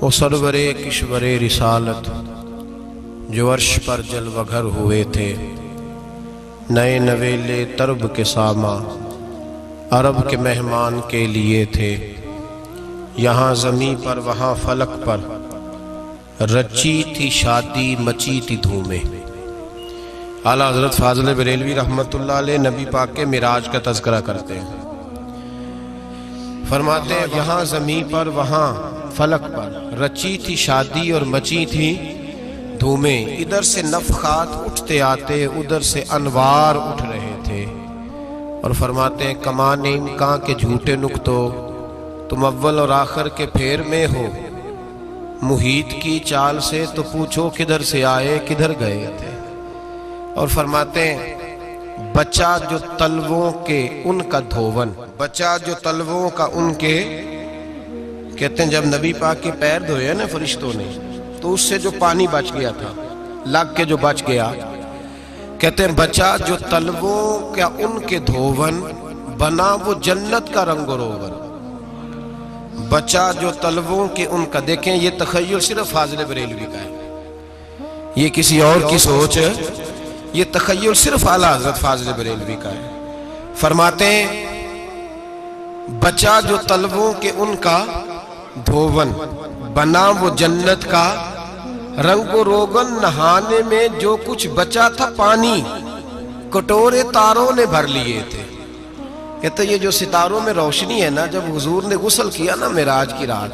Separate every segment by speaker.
Speaker 1: وہ سرور کشور رسالت جو عرش پر جلوہ گر ہوئے تھے، نئے نویلے طرب کے ساما عرب کے مہمان کے لیے تھے۔ یہاں زمیں پر وہاں فلک پر رچی تھی شادی مچی تھی دھومیں۔ اعلیٰ حضرت فاضل بریلوی رحمۃ اللہ علیہ نبی پاک کے معراج کا تذکرہ کرتے ہیں، فرماتے ہیں یہاں زمیں پر وہاں فلک پر رچی تھی شادی اور مچی تھی دھومیں۔ ادھر سے نفخات اٹھتے آتے، ادھر سے انوار اٹھ رہے تھے، اور فرماتے ہیں کمان امکان کے جھوٹے نکتو، تم اول اور آخر کے پھیر میں ہو۔ محیط کی چال سے تو پوچھو کدھر سے آئے کدھر گئے تھے۔ اور فرماتے ہیں بچہ جو تلووں کے ان کا دھوون، بچہ جو تلووں کا ان کے، کہتے ہیں جب نبی پاک کے پیر دھوئے نا فرشتوں نے تو اس سے جو پانی بچ گیا تھا، لگ کے جو بچ گیا، کہتے ہیں بچہ جو تلووں کا ان کے دھوون بنا وہ جنت کا رنگ و روغن۔ بچہ جو تلووں کے ان کا، دیکھیں یہ تخیل صرف فاضل بریلوی کا ہے، یہ کسی اور کی سوچ ہے، یہ تخیل صرف اعلیٰ حضرت فاضل بریلوی کا ہے۔ فرماتے ہیں بچہ جو تلووں کے ان کا دھوون بنا وہ جنت کا رنگ و روغن، نہانے میں جو کچھ بچا تھا پانی کٹورے تاروں نے بھر لیے تھے۔ کہتے یہ جو ستاروں میں روشنی ہے نا، جب حضور نے غسل کیا نا معراج کی رات،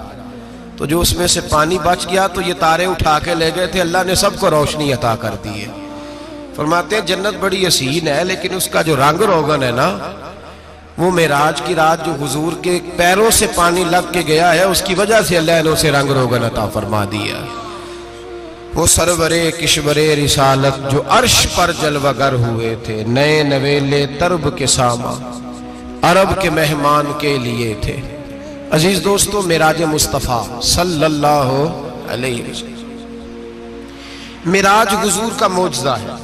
Speaker 1: تو جو اس میں سے پانی بچ گیا تو یہ تارے اٹھا کے لے گئے تھے، اللہ نے سب کو روشنی عطا کر دی ہے۔ فرماتے ہیں جنت بڑی حسین ہے، لیکن اس کا جو رنگ روغن ہے نا، وہ معراج کی رات جو حضور کے پیروں سے پانی لگ کے گیا ہے، اس کی وجہ سے اللہ نے اسے رنگ روغن عطا فرما دیا۔ وہ سرور کشور رسالت جو عرش پر جلوہ گر ہوئے تھے، نئے نویلے طرب کے ساما عرب کے مہمان کے لیے تھے۔ عزیز دوستو، معراج مصطفیٰ صلی اللہ علیہ وسلم، معراج حضور کا معجزہ ہے۔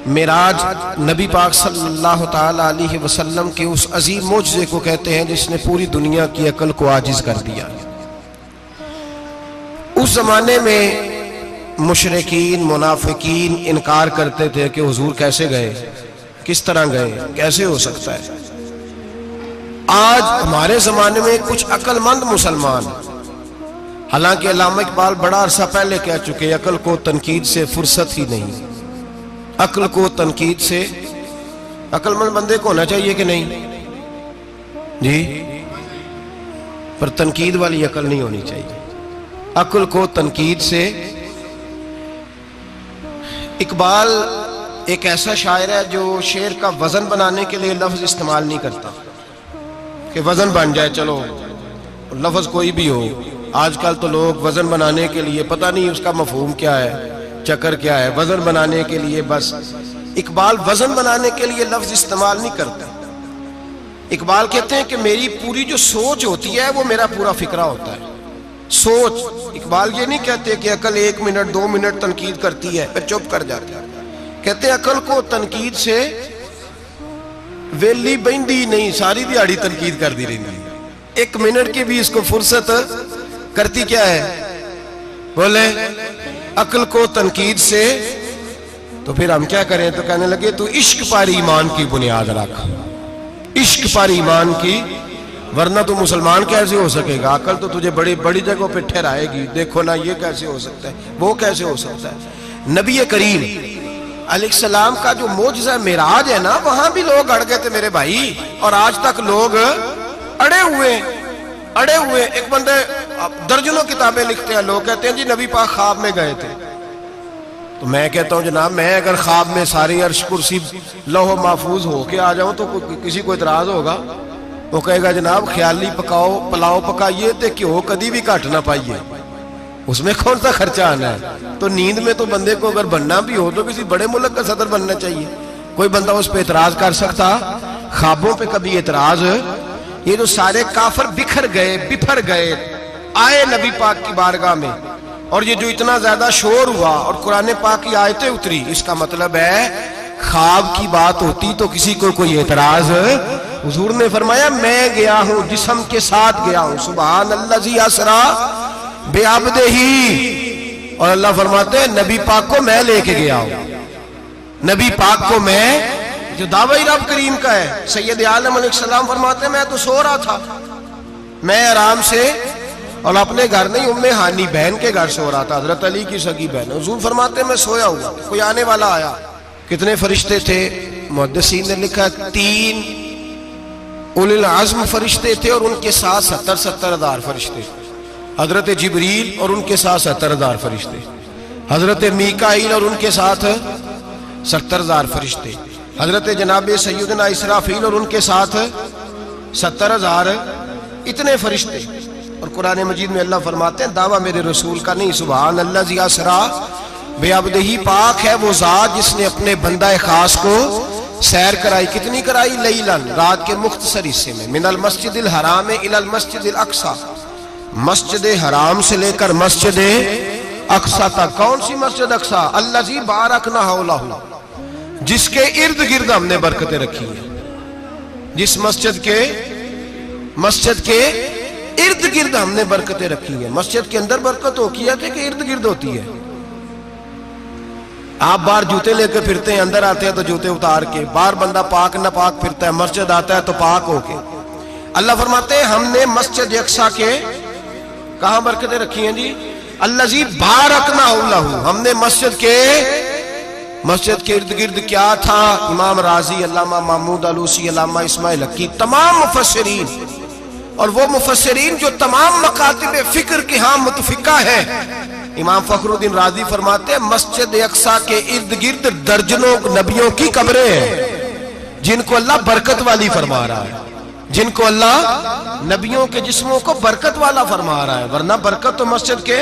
Speaker 1: معراج نبی پاک صلی اللہ تعالی علیہ وسلم کے اس عظیم معجزے کو کہتے ہیں جس نے پوری دنیا کی عقل کو عاجز کر دیا۔ اس زمانے میں مشرکین منافقین انکار کرتے تھے کہ حضور کیسے گئے، کس طرح گئے، کیسے ہو سکتا ہے۔ آج ہمارے زمانے میں کچھ عقل مند مسلمان، حالانکہ علامہ اقبال بڑا عرصہ پہلے کہہ چکے عقل کو تنقید سے فرصت ہی نہیں۔ عقل کو تنقید سے، عقل مند بندے کو ہونا چاہیے کہ نہیں جی، پر تنقید والی عقل نہیں ہونی چاہیے۔ عقل کو تنقید سے، اقبال ایک ایسا شاعر ہے جو شعر کا وزن بنانے کے لیے لفظ استعمال نہیں کرتا کہ وزن بن جائے، چلو لفظ کوئی بھی ہو۔ آج کل تو لوگ وزن بنانے کے لیے پتہ نہیں اس کا مفہوم کیا ہے، چکر کیا ہے، وزن بنانے کے لیے بس۔ اقبال وزن بنانے کے لیے لفظ استعمال نہیں کرتا۔ اقبال کہتے ہیں کہ میری پوری جو سوچ ہوتی ہے وہ میرا پورا فکرہ ہوتا ہے۔ سوچ، اقبال یہ نہیں کہتے کہ عقل 1 منٹ 2 منٹ تنقید کرتی ہے پھر چپ کر جاتی ہے۔ کہتے ہیں عقل کو تنقید سے ویلی بہندی نہیں، ساری دیہاڑی تنقید کر دی رہی، 1 منٹ کی بھی اس کو فرصت کرتی کیا ہے، بولے عقل کو تنقید سے۔ تو پھر ہم کیا کریں، تو کہنے لگے تو عشق پر ایمان کی بنیاد رکھ، عشق پر ایمان کی، ورنہ تو مسلمان کیسے ہو سکے گا، عقل تو تجھے بڑی بڑی جگہوں پہ ٹھہرائے گی، دیکھو نا یہ کیسے ہو سکتا ہے، وہ کیسے ہو سکتا ہے۔ نبی کریم علیہ السلام کا جو معجزہ معراج ہے نا، وہاں بھی لوگ اڑ گئے تھے میرے بھائی، اور آج تک لوگ اڑے ہوئے۔ ایک بندے درجنوں کتابیں لکھتے ہیں، لوگ کہتے ہیں جی نبی پاک خواب میں گئے تھے، تو میں کہتا ہوں جناب میں اگر خواب میں ساری عرش کرسی لوح محفوظ ہو کے آ جاؤں تو کسی کو اعتراض ہوگا؟ وہ کہے گا جناب خیالی پلاؤ پکائیے تے کیوں کدی بھی گھٹ نہ پائیے، اس میں کون سا خرچہ آنا ہے۔ تو نیند میں تو بندے کو اگر بننا بھی ہو تو کسی بڑے ملک کا صدر بننا چاہیے، کوئی بندہ اس پہ اعتراض کر سکتا؟ خوابوں پہ کبھی اعتراض؟ یہ جو سارے کافر بکھر گئے آئے نبی پاک کی بارگاہ میں، اور یہ جو اتنا زیادہ شور ہوا اور قرآن پاک کی آیتیں اتری، اس کا مطلب ہے خواب کی بات ہوتی تو کسی کو کوئی اعتراض حضور نے فرمایا میں گیا ہوں، جسم کے ساتھ گیا ہوں، سبحان الذی اسرا بعبدہ، اور اللہ فرماتے ہیں نبی پاک کو میں لے کے گیا ہوں، نبی پاک کو میں، جو دعوی رب کریم کا ہے۔ سید عالم علیہ السلام فرماتے ہیں میں تو سو رہا تھا، میں آرام سے، اور اپنے گھر نہیں، ام ہانی بہن کے گھر سو رہا تھا، حضرت علی کی سگی بہن۔ حضور فرماتے ہیں میں سویا ہوا، کوئی آنے والا آیا۔ کتنے فرشتے تھے؟ محدثین نے لکھا 3 اولی العزم فرشتے تھے، اور ان کے ساتھ 70 ہزار فرشتے، حضرت جبریل اور ان کے ساتھ 70 ہزار فرشتے، حضرت میکائیل اور ان کے ساتھ 70 ہزار فرشتے، حضرت جناب سیدنا اسرافیل اور ان کے ساتھ 70 ہزار، اتنے فرشتے۔ اور قرآن مجید میں اللہ فرماتے ہیں دعویٰ میرے رسول کا نہیں، سبحان الذی اسرا بعبدہ، پاک ہے وہ ذات جس نے اپنے بندہ خاص کو سیر کرائی۔ کتنی کرائی؟ لیلاً، رات کے مختصر حصے میں، من المسجد الحرام الی المسجد الاقصی، مسجد حرام سے لے کر مسجد اقصی تک۔ کون سی مسجد اقصی؟ الذی بارکنا حولہ، جس کے ارد گرد ہم نے برکتیں رکھی ہیں، جس مسجد کے ارد گرد ہم نے برکتیں رکھی ہیں۔ مسجد کے اندر برکت ہوتی ہے کہ ارد گرد ہوتی ہے؟ آپ باہر جوتے لے کے پھرتے ہیں، اندر آتے ہیں تو جوتے اتار کے، باہر بندہ پاک نہ پاک پھرتا ہے، مسجد آتا ہے تو پاک ہو کے۔ اللہ فرماتے ہیں ہم نے مسجد اقصی کے کہاں برکتیں رکھی ہیں جی؟ الذی بارکنا حولہ، ہم نے مسجد کے ارد گرد کیا تھا؟ امام رازی، علامہ محمود علوسی، علامہ اسماعیل حقی، تمام مفسرین، اور وہ مفسرین جو تمام مکاتب فکر کے ہاں متفقہ ہیں۔ امام فخر الدین رازی فرماتے ہیں مسجد اقصی کے ارد گرد درجنوں نبیوں کی قبریں ہیں، جن کو اللہ برکت والی فرما رہا ہے، جن کو اللہ نبیوں کے جسموں کو برکت والا فرما رہا ہے، ورنہ برکت تو مسجد کے۔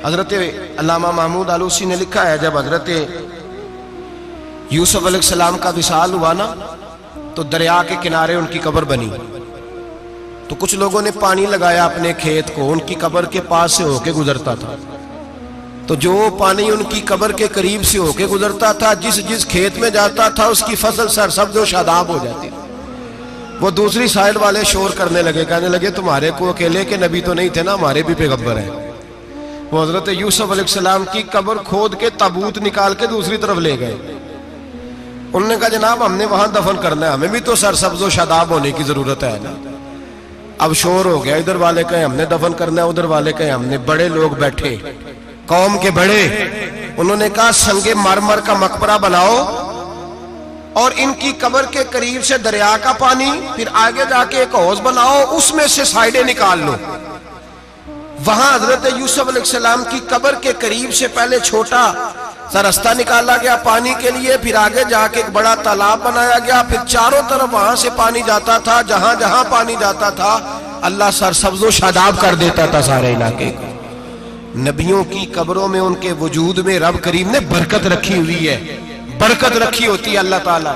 Speaker 1: حضرت علامہ محمود علوسی نے لکھا ہے جب حضرت یوسف علیہ السلام کا وصال ہوا نا، تو دریا کے کنارے ان کی قبر بنی، تو کچھ لوگوں نے پانی لگایا اپنے کھیت کو، ان کی قبر کے پاس سے ہو کے گزرتا تھا، تو جو پانی ان کی قبر کے قریب سے ہو کے گزرتا تھا، جس کھیت میں جاتا تھا اس کی فصل سرسبز و شاداب ہو جاتی۔ وہ دوسری سائیڈ والے شور کرنے لگے، کہنے لگے تمہارے کو اکیلے کے نبی تو نہیں تھے نا، ہمارے بھی پیغمبر ہیں۔ وہ حضرت یوسف علیہ السلام کی قبر کھود کے تابوت نکال کے دوسری طرف لے گئے۔ انہوں نے کہا جناب ہم نے وہاں دفن کرنا ہے، ہمیں بھی تو سرسبز و شاداب ہونے کی ضرورت ہے نا۔ اب شور ہو گیا، ادھر والے کہیں ہم نے دفن کرنا ہے، ادھر والے کہیں ہم نے۔ بڑے لوگ بیٹھے، قوم کے بڑے، انہوں نے کہا سنگ مرمر کا مقبرہ بناؤ، اور ان کی قبر کے قریب سے دریا کا پانی، پھر آگے جا کے ایک حوض بناؤ، اس میں سے سائیڈیں نکال لو۔ وہاں حضرت یوسف علیہ السلام کی قبر کے قریب سے پہلے چھوٹا سا رستہ نکالا گیا پانی کے لیے، پھر آگے جا کے ایک بڑا تالاب بنایا گیا، پھر چاروں طرف وہاں سے پانی جاتا تھا، جہاں جہاں پانی جاتا تھا اللہ سرسبز و شاداب کر دیتا تھا سارے علاقے کو۔ نبیوں کی قبروں میں، ان کے وجود میں رب کریم نے برکت رکھی ہوئی ہے، برکت رکھی ہوتی ہے اللہ تعالیٰ۔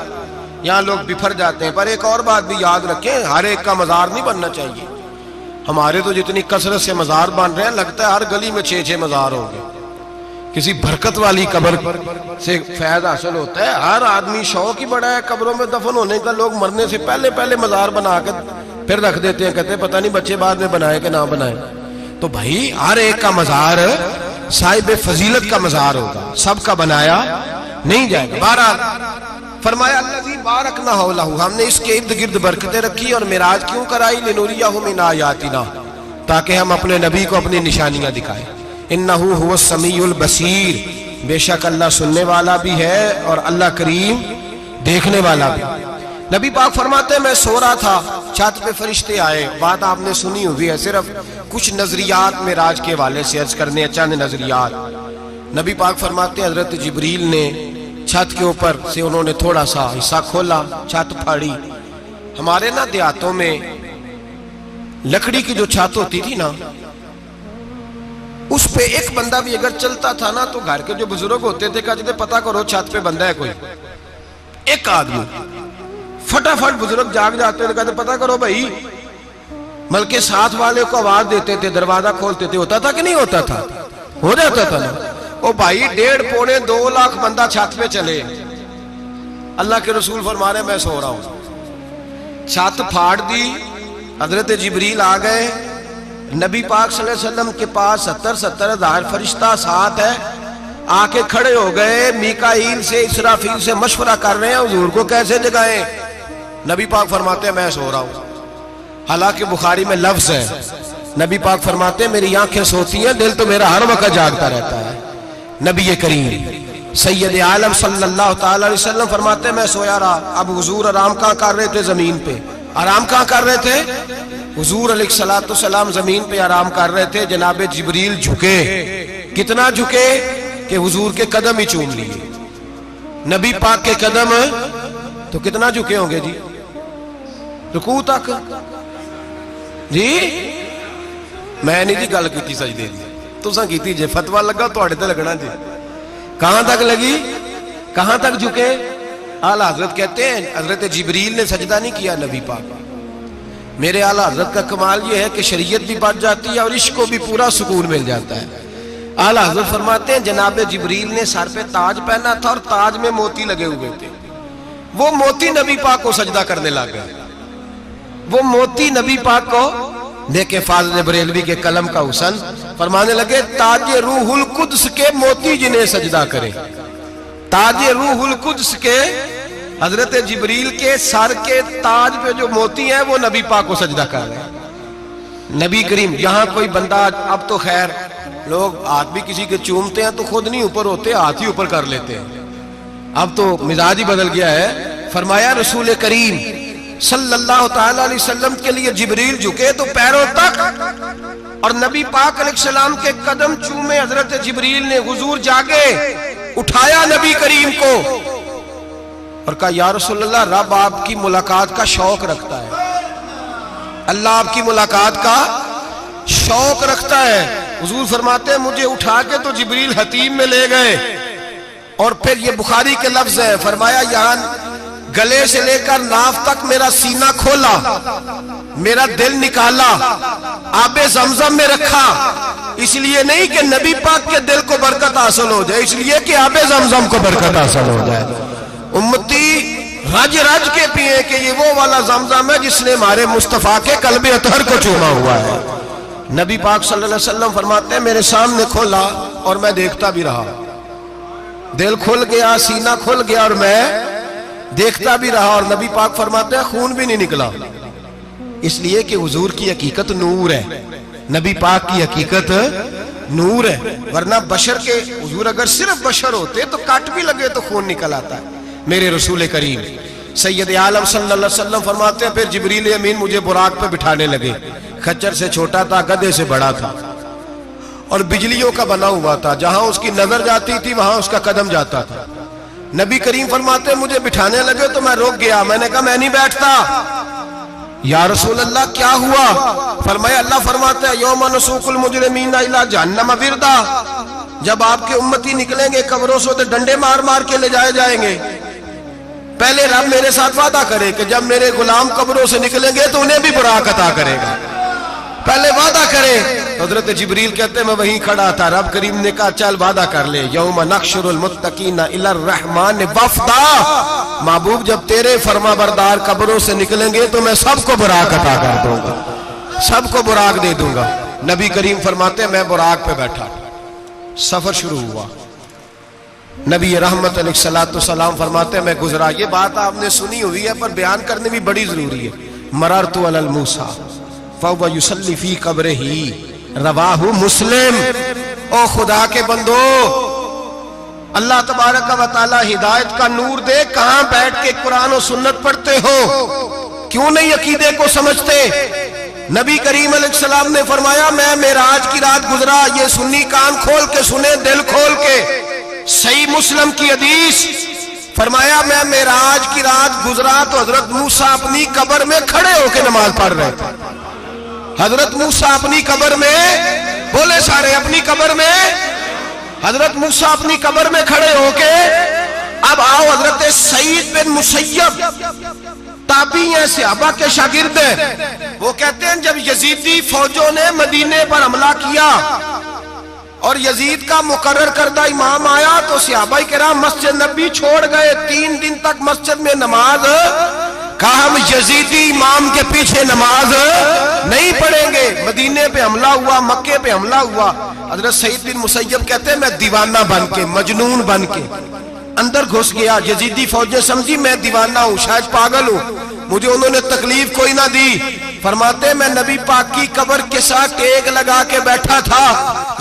Speaker 1: یہاں لوگ بفر جاتے ہیں، پر ایک اور بات بھی یاد رکھیں، ہر ایک کا مزار نہیں بننا چاہیے۔ ہمارے تو جتنی کثرت سے مزار بن رہے ہیں، لگتا ہے ہر گلی میں 6 مزار ہوں گے۔ کسی برکت والی قبر سے فیض حاصل ہوتا ہے۔ ہر آدمی شوق ہی بڑا ہے قبروں میں دفن ہونے کا، لوگ مرنے سے پہلے مزار بنا کے پھر رکھ دیتے ہیں، کہتے ہیں پتہ نہیں بچے بعد میں بنائے کہ نہ بنائے۔ تو بھائی ہر ایک کا مزار صاحب فضیلت کا مزار ہوگا، سب کا بنایا نہیں جائے گا۔ بہرحال فرمایا الذی بارکنا حولہ، ہم نے اس کے ارد گرد برکتیں رکھی، اور معراج کیوں کرائی؟ لنوریہ من آیاتنا، تاکہ ہم اپنے نبی کو اپنی نشانیاں دکھائیں۔ انہ هو السمیع البصیر، بے شک اللہ سننے والا بھی ہے اور اللہ کریم دیکھنے والا بھی۔ نبی پاک فرماتے ہیں میں سو رہا تھا، چھت پہ فرشتے آئے، بات آپ نے سنی ہوئی ہے، صرف کچھ نظریات معراج کے حوالے سے عرض کرنے ہیں، چند نظریات۔ نبی پاک فرماتے ہیں حضرت جبریل نے چھت کے اوپر سے انہوں نے تھوڑا سا حصہ کھولا، چھت پھاڑی۔ ہمارے نا دیہاتوں میں لکڑی کی جو چھت ہوتی تھی نا، اس پہ ایک بندہ بھی اگر چلتا تھا نا، تو گھر کے جو بزرگ ہوتے تھے کہتے تھے پتہ کرو چھت پہ بندہ ہے کوئی۔ ایک آدمی فٹافٹ بزرگ جاگ جاتے تھے، کہتے پتہ کرو بھائی، بلکہ ساتھ والے کو آواز دیتے تھے، دروازہ کھولتے تھے۔ ہوتا تھا کہ نہیں ہوتا تھا؟ ہو جاتا تھا نا۔ او بھائی 1.5-2 لاکھ بندہ چھت پہ چلے، اللہ کے رسول فرما رہے میں سو رہا ہوں، چھت پھاڑ دی, حضرت جبریل آ گئے, نبی پاک صلی اللہ علیہ وسلم کے پاس 70 ہزار فرشتہ ساتھ ہے, آ کے کھڑے ہو گئے, میکائیل سے اسرافیل سے مشورہ کر رہے ہیں حضور کو کیسے جگائیں. نبی پاک فرماتے ہیں میں سو رہا ہوں. حالانکہ بخاری میں لفظ ہے, نبی پاک فرماتے ہیں میری آنکھیں سوتی ہیں, دل تو میرا ہر وقت جاگتا رہتا ہے. نبی کریم سید عالم صلی اللہ تعالی علیہ وسلم فرماتے ہیں میں سویا رہا. اب حضور آرام کہاں کر رہے تھے؟ زمین پہ. آرام کہاں کر رہے تھے؟ حضور علیہ السلام زمین پہ آرام کر رہے تھے. جناب جبریل جھکے, کتنا جھکے کہ حضور کے قدم ہی چوم لیے. نبی پاک کے قدم تو کتنا جھکے ہوں گے جی, رکوع تک جی. میں نہیں جی گل کی سجدے دی, تساں کیتی جے, فتویٰ لگا تو تے لگنا جی. کہاں تک لگی, کہاں تک جھکے؟ اعلیٰ حضرت کہتے ہیں حضرت جبریل نے سجدہ نہیں کیا نبی پاک. میرے اعلیٰ حضرت کا کمال یہ ہے کہ شریعت بھی بچ جاتی ہے اور عشق کو بھی پورا سکون مل جاتا ہے. اعلیٰ حضرت فرماتے ہیں جناب جبریل نے سر پہ تاج پہنا تھا اور تاج میں موتی لگے ہوئے تھے. وہ موتی نبی پاک کو سجدہ کرنے لگ گئے. وہ موتی نبی پاک کو دیکھیں, فاضل بریلوی کے قلم کا حسن, فرمانے لگے تاج روح القدس کے موتی جنہیں سجدہ کرے. تاج روح القدس کے حضرت جبریل کے سر کے تاج پہ جو موتی ہیں وہ نبی پاک کو سجدہ کر رہے ہیں. نبی کریم یہاں کوئی بندہ, اب تو خیر لوگ ہاتھ بھی کسی کے چومتے ہیں تو خود نہیں اوپر ہوتے, ہاتھ ہی اوپر کر لیتے ہیں. اب تو مزاج ہی بدل گیا ہے. فرمایا رسول کریم صلی اللہ تعالی علیہ وسلم کے لیے جبریل جھکے تو پیروں تک, اور نبی پاک علیہ السلام کے قدم چومے حضرت جبریل نے. حضور جاگے, اٹھایا نبی کریم کو اور کہا یا رسول اللہ, رب آپ کی ملاقات کا شوق رکھتا ہے, اللہ آپ کی ملاقات کا شوق رکھتا ہے. حضور فرماتے ہیں مجھے اٹھا کے تو جبریل حتیم میں لے گئے, اور پھر یہ بخاری کے لفظ ہے, فرمایا یہاں گلے سے لے کر ناف تک میرا سینہ کھولا, میرا دل نکالا, آب زمزم میں رکھا. اس لیے نہیں کہ نبی پاک کے دل کو برکت حاصل ہو جائے, اس لیے کہ آب زمزم کو برکت حاصل ہو جائے. امتی رج رج کے پیئے کہ یہ وہ والا زمزم ہے جس نے ہمارے مصطفیٰ کے قلب اطہر کو چوما ہوا ہے. نبی پاک صلی اللہ علیہ وسلم فرماتے ہیں میرے سامنے کھولا اور میں دیکھتا بھی رہا. دل کھل گیا, سینہ کھل گیا اور میں دیکھتا بھی رہا. اور نبی پاک فرماتے ہیں خون بھی نہیں نکلا, اس لیے کہ حضور کی حقیقت نور ہے, نبی پاک کی حقیقت نور ہے. ورنہ بشر کے, حضور اگر صرف بشر ہوتے تو کٹ بھی لگے تو خون نکل آتا ہے. میرے رسول کریم سید عالم صلی اللہ علیہ وسلم فرماتے ہیں پھر جبریل امین مجھے براق پہ بٹھانے لگے. خچر سے چھوٹا تھا, گدھے سے بڑا تھا, اور بجلیوں کا بنا ہوا تھا. جہاں اس کی نظر جاتی تھی وہاں اس کا قدم جاتا تھا. نبی کریم فرماتے ہیں مجھے بٹھانے لگے تو میں رک گیا. میں نے کہا میں نہیں بیٹھتا. یا رسول اللہ کیا ہوا؟ فرمایا اللہ فرماتے ہیں یوم نسوق المجرمین الی جہنم وردا, جب آپ کے امتی نکلیں گے قبروں سے تو ڈنڈے مار مار کے لے جائے جائیں گے. پہلے رب میرے ساتھ وعدہ کرے کہ جب میرے غلام قبروں سے نکلیں گے تو انہیں بھی براق عطا کرے گا. پہلے وعدہ کرے. حضرت جبریل کہتے ہیں میں وہیں کھڑا تھا, رب کریم نے کہا چل وعدہ کر لے, یوم نحشر المتقین الی الرحمن وفدا, محبوب جب تیرے فرما بردار قبروں سے نکلیں گے تو میں سب کو براق عطا کر دوں گا, سب کو براق دے دوں گا. نبی کریم فرماتے ہیں میں براق پہ بیٹھا, سفر شروع ہوا. نبی رحمت علیہ السلام فرماتے ہیں میں گزرا. یہ بات آپ نے سنی ہوئی ہے پر بیان کرنے بھی بڑی ضروری ہے. مررت علی الموسیٰ فَهُوَ يُصَلِّ فِي قَبْرِهِ رواہ مسلم. او خدا کے بندو, اللہ تبارک و تعالی ہدایت کا نور دے, کہاں بیٹھ کے قرآن و سنت پڑھتے ہو, کیوں نہیں عقیدے کو سمجھتے؟ نبی کریم علیہ السلام نے فرمایا میں معراج کی رات گزرا. یہ سنی کان کھول کے سنے, دل کھول کے, صحیح مسلم کی حدیث. فرمایا میں معراج کی رات گزرا تو حضرت موسیٰ اپنی قبر میں کھڑے ہو کے نماز پڑھ رہے تھے. حضرت موسیٰ اپنی قبر میں, بولے سارے اپنی قبر میں, حضرت موسیٰ اپنی قبر میں کھڑے ہو کے. اب آؤ حضرت سعید بن مسیب تابعی ہیں, صحابہ کے شاگرد ہیں. وہ کہتے ہیں جب یزیدی فوجوں نے مدینے پر حملہ کیا اور یزید کا مقرر کردہ امام آیا تو صحابہ کرام مسجد نبی چھوڑ گئے. 3 دن تک مسجد میں نماز کہا ہم یزیدی امام کے پیچھے نماز نہیں پڑھیں گے. مدینے پہ حملہ ہوا, مکے پہ حملہ ہوا. حضرت سعید بن مسیب کہتے ہیں میں دیوانہ بن کے, مجنون بن کے اندر گھس گیا. یزیدی فوجیں سمجھی میں دیوانہ ہوں, شاید پاگل ہوں, مجھے انہوں نے تکلیف کوئی نہ دی. فرماتے میں نبی پاک کی قبر کے ساتھ ٹیک لگا کے بیٹھا تھا,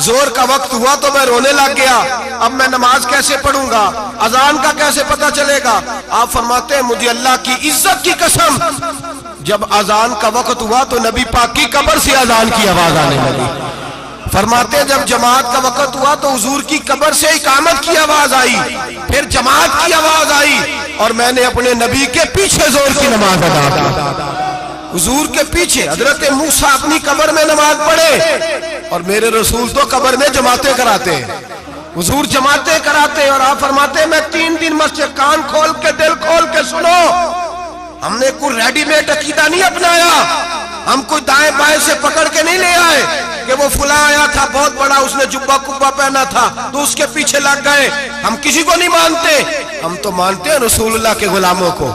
Speaker 1: زور کا وقت ہوا تو میں رونے لگ گیا. اب میں نماز کیسے پڑھوں گا, اذان کا کیسے پتہ چلے گا. آپ فرماتے ہیں مجھے اللہ کی عزت کی قسم, جب اذان کا وقت ہوا تو نبی پاک کی قبر سے اذان کی آواز آنے لگی. فرماتے جب جماعت کا وقت ہوا تو حضور کی قبر سے اقامت کی آواز آئی, پھر جماعت کی آواز آئی, اور میں نے اپنے نبی کے پیچھے زور کی نماز ادا کی. حضور کے پیچھے حضرت موسیٰ اپنی قبر میں نماز پڑھے, اور میرے رسول تو قبر میں جماعتیں کراتے ہیں. حضور جماعتیں کراتے, اور آپ فرماتے میں 3 دن مسجد, کان کھول کے دل کھول کے سنو, ہم نے کوئی ریڈی میڈ عقیدہ نہیں اپنایا, ہم کوئی دائیں بائیں سے پکڑ کے نہیں لے آئے کہ وہ فلاں آیا تھا بہت بڑا, اس نے جبہ کبہ پہنا تھا تو اس کے پیچھے لگ گئے. ہم کسی کو نہیں مانتے, ہم تو مانتے ہیں رسول اللہ کے غلاموں کو,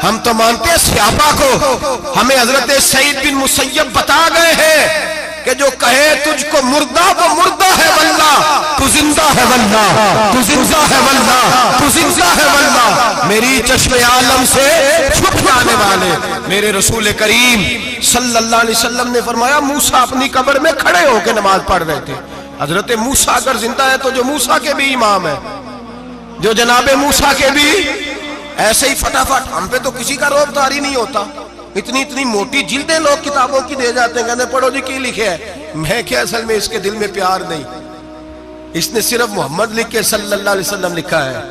Speaker 1: ہم تو مانتے ہیں صحابہ کو. ہمیں حضرت سعید بن مسیب بتا گئے ہیں کہ جو کہے تجھ کو مردہ وہ مردہ ہے واللہ, تو زندہ ہے واللہ, تو زندہ ہے واللہ, تو زندہ ہے واللہ. میری چشم عالم سے چھپ جانے والے میرے رسول کریم صلی اللہ علیہ وسلم نے فرمایا موسیٰ اپنی قبر میں کھڑے ہو کے نماز پڑھ رہے تھے. حضرت موسیٰ اگر زندہ ہے تو جو موسیٰ کے بھی امام ہے, جو جناب موسیٰ کے بھی ایسے ہی فٹافٹ. ہم پہ تو کسی کا روب داری نہیں ہوتا, اتنی موٹی جلدیں لوگ کتابوں کی دے جاتے ہیں, کہتے ہیں پڑھو جی کی لکھے ہے. میں کیا, اصل میں اس کے دل میں پیار نہیں, اس نے صرف محمد لکھ کے صلی اللہ علیہ وسلم لکھا ہے.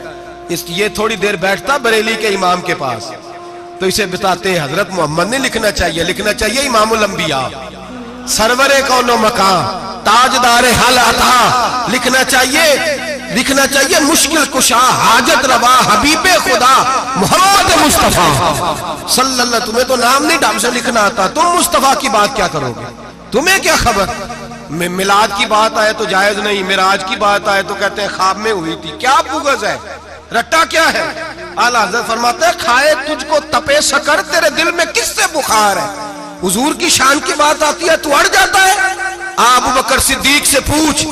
Speaker 1: یہ تھوڑی دیر بیٹھتا بریلی کے امام کے پاس تو اسے بتاتے ہیں حضرت محمد نے لکھنا چاہیے, لکھنا چاہیے امام الانبیاء, سرور کون و مکان, تاجدار حال عطا, لکھنا چاہیے مشکل کشا, حاجت روا, حبیب خدا محمد مصطفیٰ صلی اللہ. تمہیں تو نام نہیں ڈھنگ سے لکھنا آتا, تم مصطفیٰ کی بات کیا کرو گے, تمہیں کیا خبر. میلاد کی بات آئے تو جائز نہیں, معراج کی بات آئے تو کہتے ہیں خواب میں ہوئی تھی. کیا بغض ہے, رٹا کیا ہے. اعلیٰ حضرت فرماتا ہے کھائے تجھ کو تپے سکر, تیرے دل میں کس سے بخار ہے. حضور کی شان کی بات آتی ہے تو اڑ جاتا ہے. ابو بکر صدیق سے پوچھ,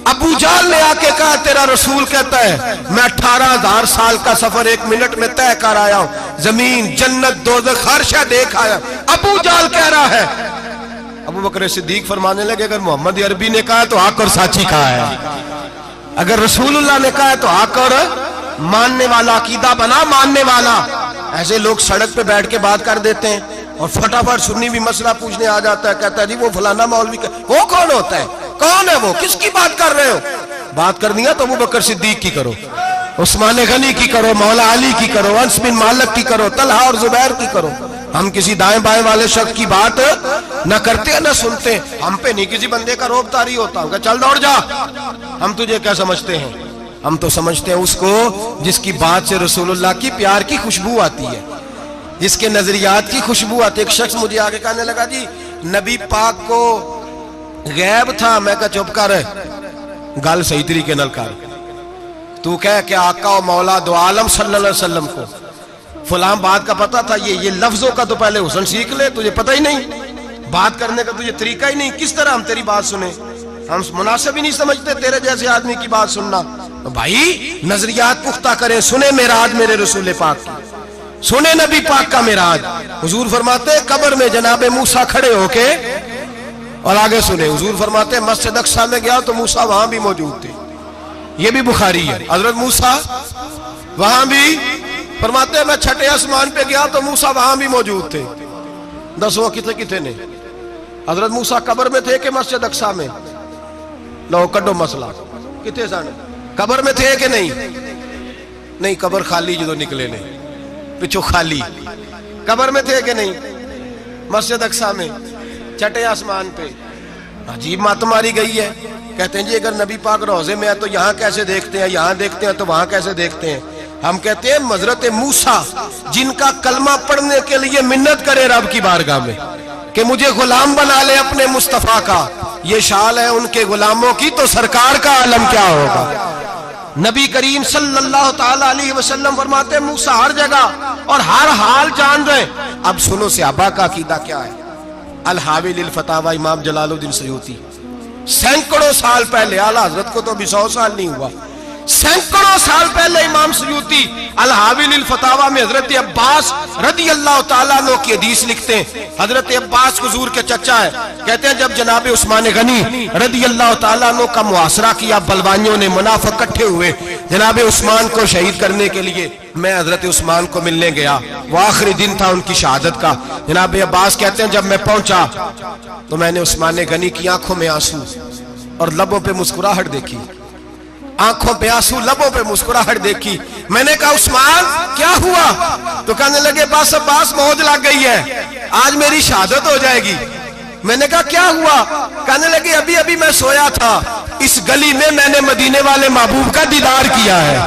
Speaker 1: ابو جال نے آ کے کہا تیرا رسول کہتا ہے میں 18,000 سال کا سفر 1 منٹ میں طے کر آیا ہوں, زمین جنت دوزخ ہر شے دیکھ آیا. ابو جال کہہ رہا ہے. ابو بکر صدیق فرمانے لگے اگر محمد عربی نے کہا تو حق اور سچی کہا ہے, اگر رسول اللہ نے کہا تو حق اور ماننے والا, عقیدہ بنا ماننے والا. ایسے لوگ سڑک پہ بیٹھ کے بات کر دیتے ہیں اور فٹافٹ سنی بھی مسئلہ پوچھنے آ جاتا ہے, کہتا ہے جی وہ فلانا مولوی کا, وہ کون ہوتا ہے, کون ہے وہ, کس کی بات کر رہے ہو. بات کرنی ہے تو ابو بکر صدیق کی کرو, عثمان غنی کی کرو, مولا علی کی کرو, انس بن مالک کی کرو, طلحہ اور زبیر کی کرو. ہم کسی دائیں بائیں والے شخص کی بات نہ کرتے نہ سنتے. ہم پہ نہیں کسی بندے کا روب طاری ہوتا, ہم کہ چل دوڑ جا, ہم تجھے کیا سمجھتے ہیں. ہم تو سمجھتے ہیں اس کو جس کی بات سے رسول اللہ کی پیار کی خوشبو آتی ہے, جس کے نظریات کی خوشبو آتی ہے. ایک شخص مجھے آگے کہنے لگا جی نبی پاک کو غیب تھا. میں کہا چپ کر, گل صحیح طریقے نال کر. تو کہہ کہ آقا و مولا دو عالم صلی اللہ علیہ وسلم کو فلاں بات کا پتا تھا, یہ لفظوں کا تو پہلے حسن سیکھ لے, تجھے پتہ ہی نہیں, بات کرنے کا تجھے طریقہ ہی نہیں, کس طرح ہم تیری بات سنیں. ہم مناسب ہی نہیں سمجھتے تیرے جیسے آدمی کی بات سننا. بھائی نظریات پختہ کریں, سنیں معراج میرے رسول پاک کی, سنیں نبی پاک کا معراج. حضور فرماتے قبر میں جناب موسیٰ کھڑے ہو کے, اور آگے سنیں حضور فرماتے مسجد اقصیٰ میں گیا تو موسیٰ وہاں بھی موجود تھے. یہ بھی بخاری ہے. حضرت موسیٰ وہاں بھی, فرماتے میں 6 آسمان پہ گیا تو موسیٰ وہاں بھی موجود تھے. 10 کتنے نے, حضرت موسیٰ قبر میں تھے کہ مسجد اقصیٰ میں, لو کڈو مسئلہ, کتنے سانے قبر میں تھے کہ نہیں, قبر خالی جو نکلے نے پچھو خالی, قبر میں تھے کہ نہیں, مسجد اقصیٰ میں 6 آسمان پہ. عجیب مات ماری گئی ہے. کہتے ہیں جی اگر نبی پاک روضے میں ہے تو یہاں کیسے دیکھتے ہیں, یہاں دیکھتے ہیں تو وہاں کیسے دیکھتے ہیں. ہم کہتے ہیں حضرت موسیٰ جن کا کلمہ پڑھنے کے لیے منت کرے رب کی بارگاہ میں کہ مجھے غلام بنا لے اپنے مصطفیٰ کا, یہ شال ہے ان کے غلاموں کی, تو سرکار کا عالم کیا ہوگا. نبی کریم صلی اللہ تعالی علیہ وسلم فرماتے ہیں موسیٰ ہر جگہ اور ہر حال جان رہے. اب سنو صحابہ کا عقیدہ کیا ہے. الحاوی للفتاوی امام جلال الدین سیوطی سینکڑوں سال پہلے، اعلیٰ حضرت کو تو ابھی 100 سال نہیں ہوا، سینکڑوں سال پہلے امام سیوطی الحاوی للفتاوی میں حضرت عباس رضی اللہ تعالیٰ عنہ کی حدیث لکھتے ہیں. حضرت عباس حضور کے چچا ہے، کہتے ہیں جب جناب عثمان غنی رضی اللہ تعالیٰ عنہ کا محاصرہ کیا، بلوانیوں نے، منافق اکٹھے ہوئے جناب عثمان کو شہید کرنے کے لیے، میں حضرت عثمان کو ملنے گیا، وہ آخری دن تھا ان کی شہادت کا. جناب عباس کہتے ہیں جب میں پہنچا تو میں نے عثمان غنی کی آنکھوں میں آنسو اور لبوں پہ مسکراہٹ دیکھی، آنکھوں پہ آنسو لبوں پہ مسکراہٹ دیکھی. میں نے کہا عثمان کیا ہوا؟ تو کہنے لگے بس عباس موج لگ گئی ہے، آج میری شہادت ہو جائے گی. میں نے کہا کیا ہوا؟ کہنے لگے ابھی ابھی میں سویا تھا، اس گلی میں میں نے مدینے والے محبوب کا دیدار کیا ہے،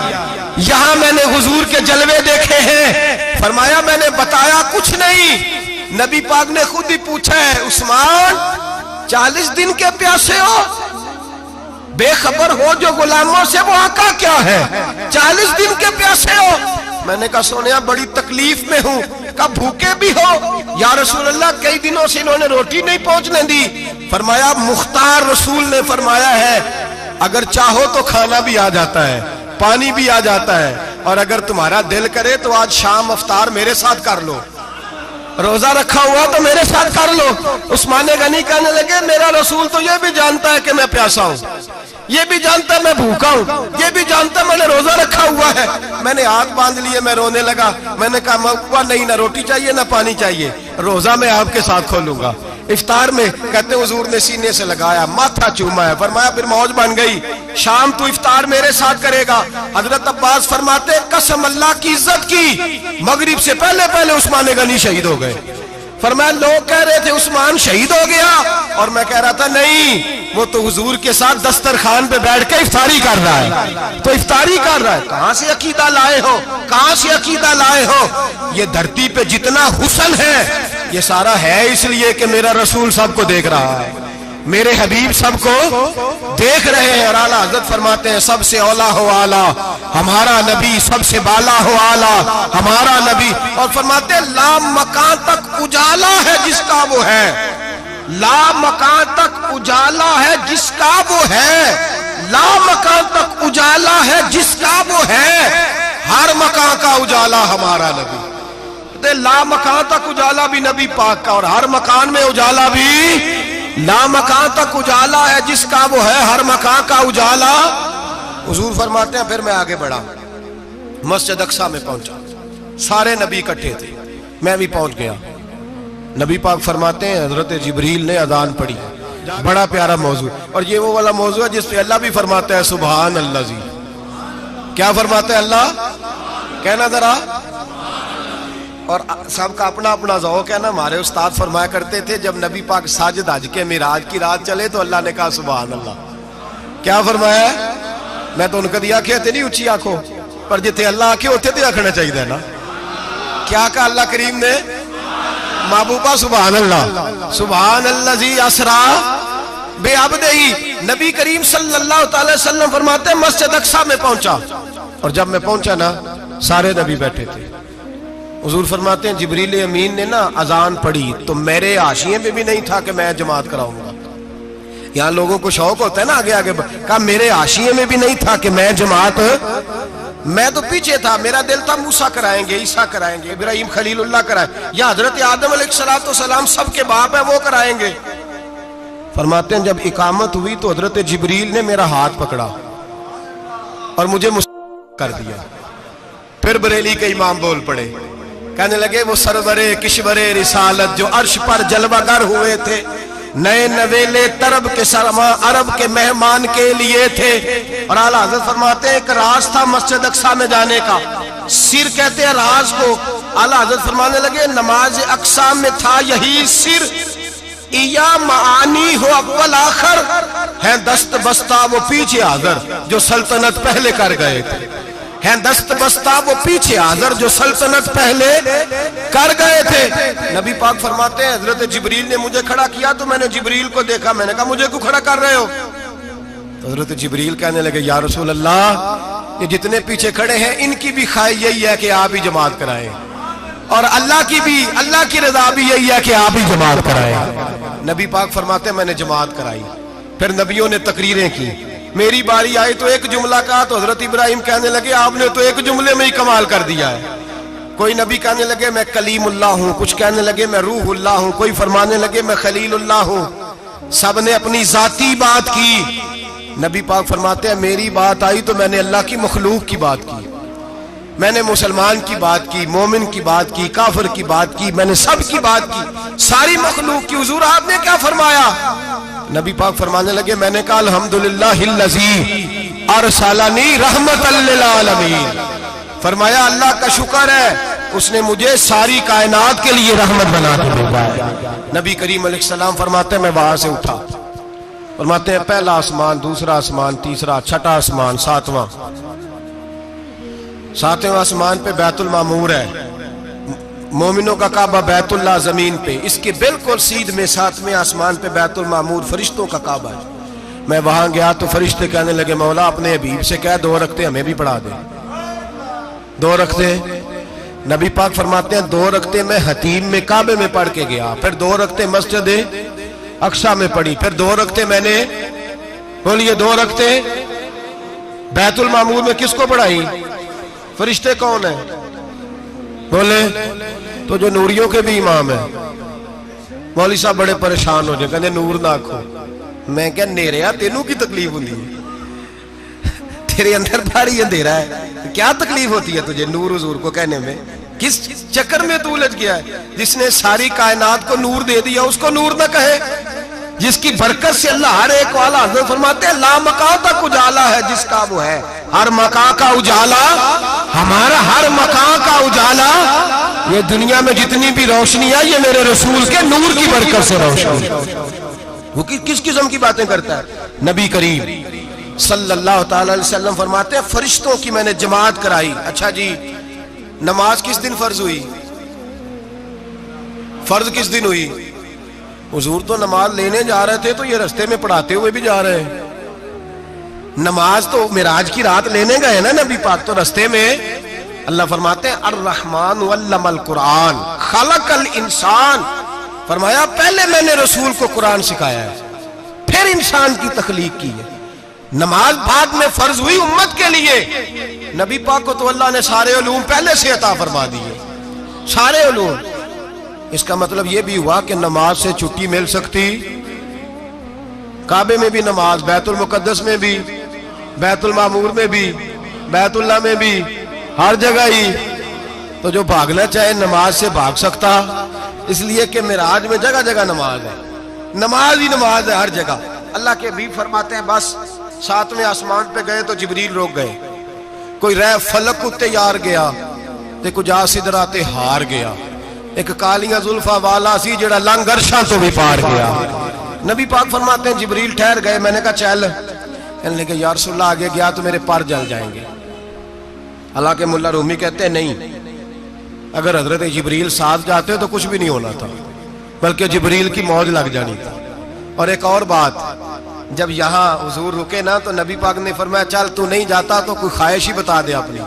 Speaker 1: یہاں میں نے حضور کے جلوے دیکھے ہیں. فرمایا میں نے بتایا کچھ نہیں، نبی پاک نے خود ہی پوچھا ہے عثمان 40 دن کے پیاسے ہو، بے خبر ہو جو غلاموں سے وہ آقا کیا ہے، 40 دن کے پیاسے ہو. میں نے کہا سونیا بڑی تکلیف میں ہوں. کہا بھوکے بھی ہو؟ یا رسول اللہ کئی دنوں سے انہوں نے روٹی نہیں پہنچنے دی. فرمایا مختار رسول نے فرمایا ہے اگر چاہو تو کھانا بھی آ جاتا ہے، پانی بھی آ جاتا ہے، اور اگر تمہارا دل کرے تو آج شام افطار میرے ساتھ کر لو، روزہ رکھا ہوا تو میرے ساتھ کر لو. عثمان غنی کہنے لگے میرا رسول تو یہ بھی جانتا ہے کہ میں پیاسا ہوں، یہ بھی جانتا ہے میں بھوکا ہوں، یہ بھی جانتا ہے میں نے روزہ رکھا ہوا ہے. میں نے ہاتھ باندھ لیے، میں رونے لگا. میں نے کہا نہیں، نہ روٹی چاہیے نہ پانی چاہیے، روزہ میں آپ کے ساتھ کھولوں گا. افطار میں کہتے حضور نے سینے سے لگایا، ماتھا چوما ہے، فرمایا پھر موج بن گئی، شام تو افطار میرے ساتھ کرے گا. حضرت عباس فرماتے قسم اللہ کی عزت کی مغرب سے پہلے پہلے عثمان غنی شہید ہو گئے. فرمایا لوگ کہہ رہے تھے عثمان شہید ہو گیا، اور میں کہہ رہا تھا نہیں، وہ تو حضور کے ساتھ دسترخوان پہ بیٹھ کے افطاری کر رہا ہے، تو افطاری کر رہا ہے. کہاں سے عقیدہ لائے ہو، کہاں سے عقیدہ لائے ہو؟ یہ دھرتی پہ جتنا حسن ہے یہ سارا ہے اس لیے کہ میرا رسول سب کو دیکھ رہا ہے، میرے حبیب سب کو دیکھ رہے ہیں. اور اعلیٰ حضرت فرماتے ہیں سب سے اولا ہو اعلیٰ ہمارا نبی، سب سے بالا ہو اعلیٰ ہمارا نبی. اور فرماتے ہیں لا مکان تک اجالا ہے جس کا وہ ہے، لا مکان تک اجالا ہے جس کا وہ ہے، لا مکان تک اجالا ہے جس کا وہ ہے، ہر مکان کا اجالا ہمارا نبی. لا مکان تک اجالا بھی نبی پاک کا، اور ہر مکان میں اجالا بھی، لا مکان تک اجالا ہے جس کا وہ ہے، ہر مکان کا اجالا. حضور فرماتے ہیں پھر میں آگے بڑھا، مسجد اقصی میں پہنچا، سارے نبی اکٹھے تھے، میں بھی پہنچ گیا. نبی پاک فرماتے ہیں حضرت جبریل نے اذان پڑھی. بڑا پیارا موضوع، اور یہ وہ والا موضوع ہے جس پہ اللہ بھی فرماتا ہے سبحان اللہ. جی کیا فرماتا ہے اللہ؟ کہنا ذرا. اور سب کا اپنا اپنا ذوق ہے نا. ہمارے استاد فرمایا کرتے تھے جب نبی پاک ساجد حج کے معراج کی رات چلے تو اللہ نے کہا سبحان اللہ. کیا فرمایا ہے؟ میں تو ان کو دیا کہ نہیں اچھی آنکھوں پر جتنے اللہ آنکھیں ہوتے تھے آنکھنا چاہیے نا. کیا کہا اللہ کریم نے؟ محبوبہ سبحان اللہ، سبحان الذی اسرا بعبدہ. نبی کریم صلی اللہ تعالی وسلم فرماتے ہیں مسجد اقصی میں پہنچا، اور جب میں پہنچا نا سارے نبی بیٹھے تھے. حضور فرماتے ہیں جبریل امین نے نا اذان پڑھی تو میرے حاشیے میں بھی نہیں تھا کہ میں جماعت کراؤں گا. یہاں لوگوں کو شوق ہوتا ہے نا آگے آگے، کہا میرے حاشیے میں بھی نہیں تھا کہ میں جماعت، میں تو پیچھے تھا. میرا دل تھا موسیٰ کرائیں گے، عیسیٰ کرائیں گے، ابراہیم خلیل اللہ کرائیں، یا حضرت آدم علیہ السلام سب کے باپ ہیں وہ کرائیں گے. فرماتے ہیں جب اقامت ہوئی تو حضرت جبریل نے میرا ہاتھ پکڑا اور مجھے کر دیا. پھر بریلی کے امام بول پڑے، کہنے لگے وہ سرورے کشورے رسالت جو عرش پر جلوہ گر ہوئے تھے، نئے نویلے طرب کے سرما عرب کے مہمان کے لیے تھے. اور اعلیٰ حضرت فرماتے ہیں ایک راز تھا مسجد اقصی میں جانے کا، سر کہتے ہیں راز کو. اعلیٰ حضرت فرمانے لگے نماز اقصی میں تھا یہی سر، یا معانی ہو اول آخر ہے دست بستہ وہ پیچھے حاضر جو سلطنت پہلے کر گئے تھے، ہیں دست بستہ وہ پیچھے حاضر جو سلطنت پہلے کر گئے تھے. نبی پاک فرماتے ہیں حضرت جبریل نے مجھے کھڑا کیا تو میں نے جبریل کو دیکھا. میں نے کہا مجھے کیوں کھڑا کر رہے ہو؟ تو حضرت جبریل کہنے لگے یا رسول اللہ یہ جتنے پیچھے کھڑے ہیں ان کی بھی خواہش یہی ہے کہ آپ ہی جماعت کرائیں، اور اللہ کی رضا بھی یہی ہے کہ آپ ہی جماعت کرائیں۔ نبی پاک فرماتے ہیں میں نے جماعت کرائی، پھر نبیوں نے تقریریں کی، میری باری آئی تو ایک جملہ کہا تو حضرت ابراہیم کہنے لگے آپ نے تو ایک جملے میں ہی کمال کر دیا ہے۔ کوئی نبی کہنے لگے میں کلیم اللہ ہوں، کچھ کہنے لگے میں روح اللہ ہوں، کوئی فرمانے لگے میں خلیل اللہ ہوں، سب نے اپنی ذاتی بات کی۔ نبی پاک فرماتے ہیں میری بات آئی تو میں نے اللہ کی مخلوق کی بات کی، میں نے مسلمان کی بات کی، مومن کی بات کی، کافر کی بات کی، میں نے سب کی بات کی، ساری مخلوق کی۔ حضور آپ نے کیا فرمایا؟ نبی پاک فرمانے لگے میں نے کہا الحمدللہ الذی ارسلنی رحمت للعالمین، فرمایا اللہ کا شکر ہے اس نے مجھے ساری کائنات کے لیے رحمت بنا کے بھیجا ہے۔ نبی کریم علیہ السلام فرماتے ہیں میں وہاں سے اٹھا، فرماتے ہیں پہلا آسمان، دوسرا آسمان، تیسرا، چھٹا آسمان، ساتواں آسمان پہ بیت المعمور ہے، مومنوں کا کعبہ بیت اللہ زمین پہ، اس کے بالکل سیدھ میں ساتویں آسمان پہ بیت المعمور فرشتوں کا کعبہ ہے۔ میں وہاں گیا تو فرشتے کہنے لگے مولا اپنے حبیب سے کہہ 2 رکعتیں ہمیں بھی پڑھا دے، 2 رکعتیں۔ نبی پاک فرماتے ہیں 2 رکعتیں میں حتیم میں کعبے میں پڑھ کے گیا، پھر 2 رکعتیں مسجد اقصی میں پڑھی، پھر 2 رکعتیں میں نے بولیے 2 رکعتیں بیت المعمور میں کس کو پڑھائی؟ فرشتے کون ہیں بولے؟ تو جو نوریوں کے بھی امام ہیں۔ مولوی صاحب بڑے پریشان ہو جائے، کہنے نور نہ آکھو۔ میں کہا نیریا تینوں کی تکلیف ہوتی ہے، تیرے اندر بھاری اندھیرا ہے، کیا تکلیف ہوتی ہے تجھے نور حضور کو کہنے میں؟ کس چکر میں تو الجھ گیا ہے؟ جس نے ساری کائنات کو نور دے دیا اس کو نور نہ کہے، جس کی برکت سے اللہ ہر ایک والا، حضرت فرماتے ہیں لا مکان تک اجالا ہے جس کا وہ ہے، ہر مکان کا اجالا ہمارا، ہر مکان کا اجالا، یہ دنیا میں جتنی بھی روشنی ہے یہ میرے رسول کے نور کی برکت سے روشن۔ وہ کس قسم کی باتیں کرتا ہے؟ نبی کریم صلی اللہ تعالی علیہ وسلم فرماتے ہیں فرشتوں کی میں نے جماعت کرائی۔ اچھا جی نماز کس دن فرض ہوئی؟ فرض کس دن ہوئی؟ حضور تو نماز لینے جا رہے تھے تو یہ رستے میں پڑھاتے ہوئے بھی جا رہے ہیں۔ نماز تو معراج کی رات لینے گئے نا نبی پاک، تو رستے میں اللہ فرماتے ہیں الرحمن علم القرآن خلق الانسان، فرمایا پہلے میں نے رسول کو قرآن سکھایا ہے پھر انسان کی تخلیق کی ہے۔ نماز بعد میں فرض ہوئی امت کے لیے، نبی پاک کو تو اللہ نے سارے علوم پہلے سے عطا فرما دیے، سارے علوم۔ اس کا مطلب یہ بھی ہوا کہ نماز سے چھٹی مل سکتی، کعبے میں بھی نماز، بیت المقدس میں بھی، بیت المعمور میں بھی، بیت اللہ میں بھی، ہر جگہ ہی۔ تو جو بھاگنا چاہے نماز سے بھاگ سکتا، اس لیے کہ معراج میں جگہ جگہ نماز ہے، نماز ہی نماز ہے ہر جگہ۔ اللہ کے حبیب فرماتے ہیں بس 7ویں آسمان پہ گئے تو جبریل روک گئے، کوئی رہ فلک اتے یار گیا تے کچھ سدراتے ہار گیا، ایک کالیاں زلفا والا سی جڑا لنگ عرشاں تو بھی پار گیا۔ نبی پاک فرماتے ہیں جبریل ٹھہر گئے، میں نے کہا چل، کہنے لگے یا رسول اللہ آگے گیا تو میرے پر جل جائیں گے۔ حالانکہ ملا رومی کہتے ہیں نہیں، اگر حضرت جبریل ساتھ جاتے تو کچھ بھی نہیں ہونا تھا، بلکہ جبریل کی موج لگ جانی تھی۔ اور ایک اور بات، جب یہاں حضور رکے نا تو نبی پاک نے فرمایا چل تو نہیں جاتا تو کوئی خواہش ہی بتا دے اپنی۔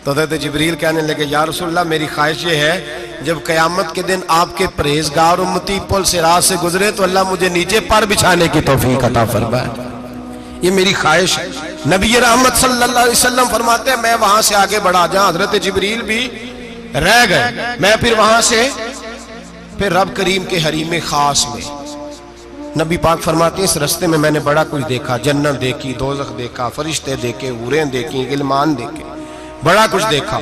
Speaker 1: تو حضرت جبریل کہنے لگے یا رسول اللہ میری خواہش یہ ہے جب قیامت کے دن آپ کے پرہیزگار امتی پل سے راہ سے گزرے تو اللہ مجھے نیچے پر بچھانے کی توفیق عطا فرمائے، یہ میری خواہش ہے۔ نبی رحمت صلی اللہ علیہ وسلم فرماتے ہیں میں وہاں سے آگے بڑھا جہاں حضرت جبریل بھی رہ گئے، میں پھر وہاں سے پھر رب کریم کے حریم خاص میں۔ نبی پاک فرماتے ہیں اس رستے میں نے بڑا کچھ دیکھا، جنت دیکھی، دوزخ دیکھا، فرشتے دیکھے، حوریں دیکھی، غلمان دیکھے، بڑا کچھ دیکھا۔